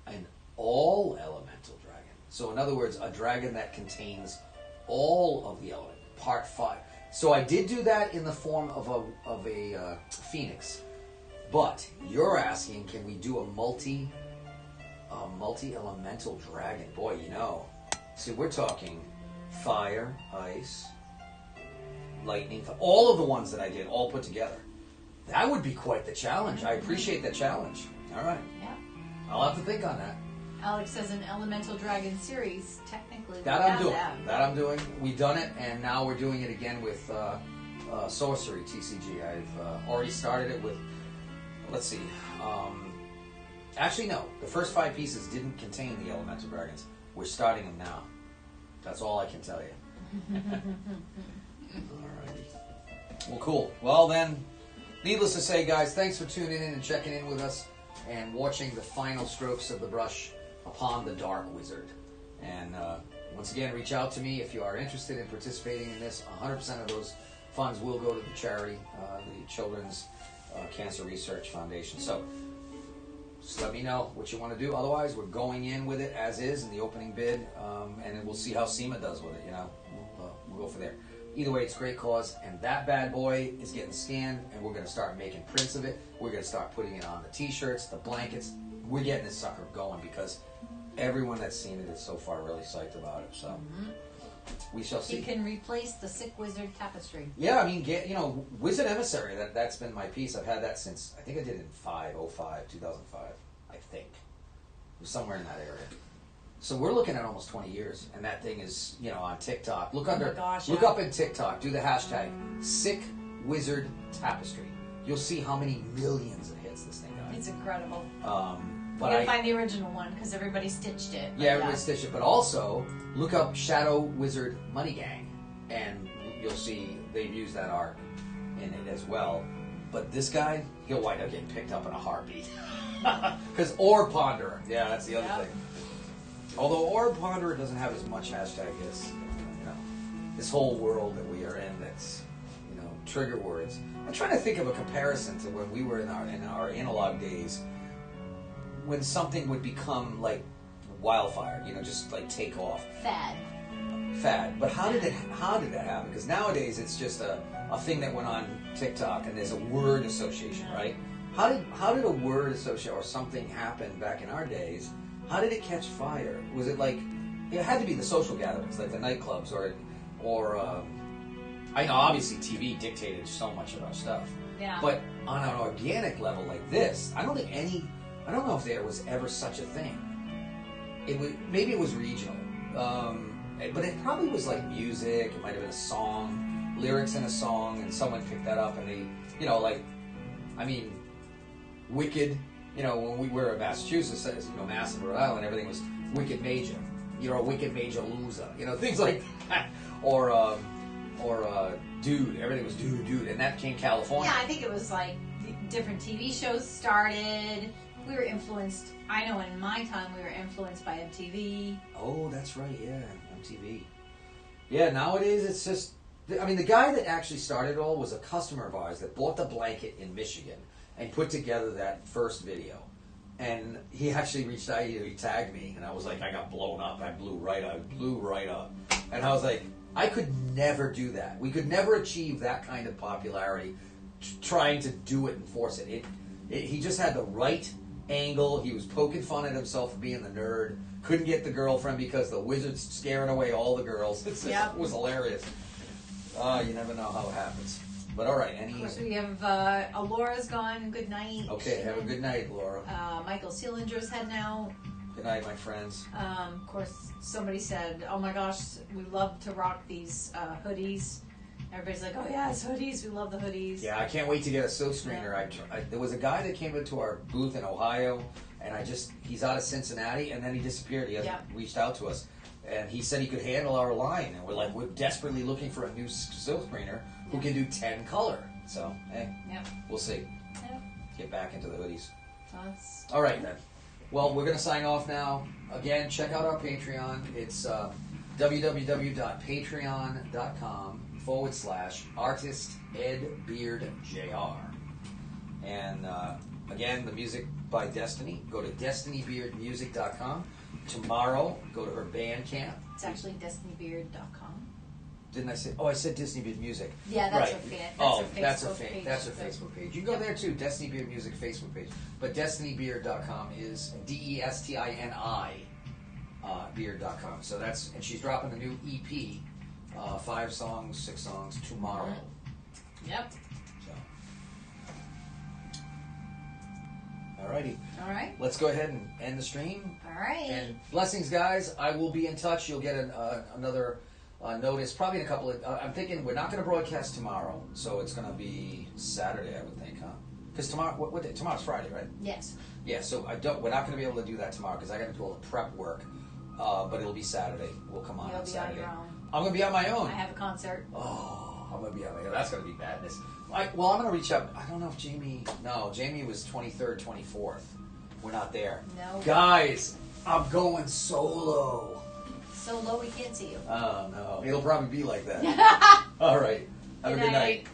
Speaker 1: An all-elemental dragon. So in other words, a dragon that contains all of the element. Part 5. So I did do that in the form of a phoenix. But you're asking, can we do a multi-elemental dragon? Boy, see, we're talking fire, ice, lightning, all of the ones that I did, all put together. That would be quite the challenge. I appreciate that challenge. All right.
Speaker 2: Yeah.
Speaker 1: I'll have to think on that.
Speaker 2: Alex says an elemental dragon series, technically.
Speaker 1: That I'm doing. We've done it, and now we're doing it again with Sorcery, TCG. I've already started it with, let's see. Actually, no. The first 5 pieces didn't contain the elemental dragons. We're starting them now. That's all I can tell you. Alrighty. Well, cool. Well, then, needless to say, guys, thanks for tuning in and checking in with us and watching the final strokes of the brush upon the Dark Wizard. And once again, reach out to me if you are interested in participating in this. 100% of those funds will go to the charity, the Children's Cancer Research Foundation. So just let me know what you want to do. Otherwise, we're going in with it as is in the opening bid, and then we'll see how SEMA does with it. We'll go for there. Either way, it's a great cause, and that bad boy is getting scanned, and we're going to start making prints of it. We're going to start putting it on the T-shirts, the blankets. We're getting this sucker going because everyone that's seen it is so far really psyched about it. So, we shall see.
Speaker 2: You can replace the Sick Wizard tapestry.
Speaker 1: Yeah, I mean, Wizard Emissary, that's been my piece. I've had that since, I think I did it in 2005, I think. It was somewhere in that area. So we're looking at almost 20 years, and that thing is, on TikTok. Look up in TikTok, do the hashtag Sick Wizard Tapestry. You'll see how many millions of hits this thing got.
Speaker 2: It's incredible.
Speaker 1: But
Speaker 2: you gotta find the original one because everybody stitched it.
Speaker 1: Yeah, everybody stitched it. But also, look up Shadow Wizard Money Gang, and you'll see they've used that art in it as well. But this guy, he'll wind up getting picked up in a heartbeat. Because Orb Ponderer, yeah, that's the other thing. Although Orb Ponderer doesn't have as much hashtag as, this whole world that we are in that's, trigger words. I'm trying to think of a comparison to when we were in our analog days, when something would become like wildfire, just like take off. Fad. But how did that happen? Because nowadays it's just a thing that went on TikTok and there's a word association, right? How did a word association or something happen back in our days? How did it catch fire? Was it like, it had to be the social gatherings, like the nightclubs or I know obviously TV dictated so much of our stuff.
Speaker 2: Yeah.
Speaker 1: But on an organic level like this, I don't know if there was ever such a thing. Maybe it was regional. But it probably was like music, it might have been a song, lyrics in a song, and someone picked that up and they, Wicked, when we were in Massachusetts, Mass and Rhode Island, everything was Wicked Major. You're a Wicked Major loser. Things like that. Or Dude, everything was dude, and that came California.
Speaker 2: Yeah, I think it was like different TV shows started. We were influenced, I know in my time we were influenced by MTV.
Speaker 1: Oh, that's right, yeah, MTV. Yeah, nowadays it's just, the guy that actually started it all was a customer of ours that bought the blanket in Michigan and put together that first video. And he actually reached out, he tagged me, and I was like, I got blown up. I blew right up. And I was like, I could never do that. We could never achieve that kind of popularity trying to do it and force it. He just had the right angle. He was poking fun at himself for being the nerd. Couldn't get the girlfriend because the wizard's scaring away all the girls. It was hilarious. You never know how it happens. But all right,
Speaker 2: Of course, we have Alora's gone. Good night.
Speaker 1: Okay, have a good night, Laura.
Speaker 2: Michael Sealinger's heading out.
Speaker 1: Good night, my friends.
Speaker 2: Of course, somebody said, "Oh my gosh, we love to rock these hoodies." Everybody's like, "Oh yes, hoodies. We love the hoodies."
Speaker 1: Yeah, I can't wait to get a silk screener. There was a guy that came into our booth in Ohio, and he's out of Cincinnati, and then he disappeared. He hasn't reached out to us. And he said he could handle our line, and we're desperately looking for a new silk screener who can do 10 color. So, hey, we'll see.
Speaker 2: Yep.
Speaker 1: Get back into the hoodies.
Speaker 2: All
Speaker 1: right, then. Well, we're going to sign off now. Again, check out our Patreon. It's www.patreon.com/artistedbeardjr. And again, the music by Destiny. Go to destinybeardmusic.com. Tomorrow, go to her Bandcamp.
Speaker 2: It's actually destinybeard.com.
Speaker 1: Didn't I say? Oh, I said Disney Beard Music.
Speaker 2: Yeah, that's her
Speaker 1: That's her
Speaker 2: page.
Speaker 1: That's her Facebook page. You can go there too, Destiny Beard Music Facebook page. But destinybeard.com is DESTINI beard.com. So and she's dropping a new EP, 5 songs, 6 songs tomorrow.
Speaker 2: Yep.
Speaker 1: Alrighty.
Speaker 2: All right.
Speaker 1: Let's go ahead and end the stream.
Speaker 2: All right.
Speaker 1: And blessings, guys. I will be in touch. You'll get another notice probably in a couple of. I'm thinking we're not going to broadcast tomorrow, so it's going to be Saturday, I would think, huh? Because tomorrow, what day? Tomorrow's Friday, right?
Speaker 2: Yes.
Speaker 1: Yeah. So we're not going to be able to do that tomorrow because I got to do all the prep work. But it'll be Saturday. We'll come on Saturday.
Speaker 2: You'll be on your own.
Speaker 1: I'm going to be on my own.
Speaker 2: I have a concert.
Speaker 1: Oh, I'm going to be on my own. That's going to be madness. I'm going to reach out. I don't know if Jamie was 23rd, 24th. We're not there.
Speaker 2: No.
Speaker 1: Guys, I'm going solo.
Speaker 2: So low we can't see you.
Speaker 1: Oh, no. It'll probably be like that. All right. Have a good night.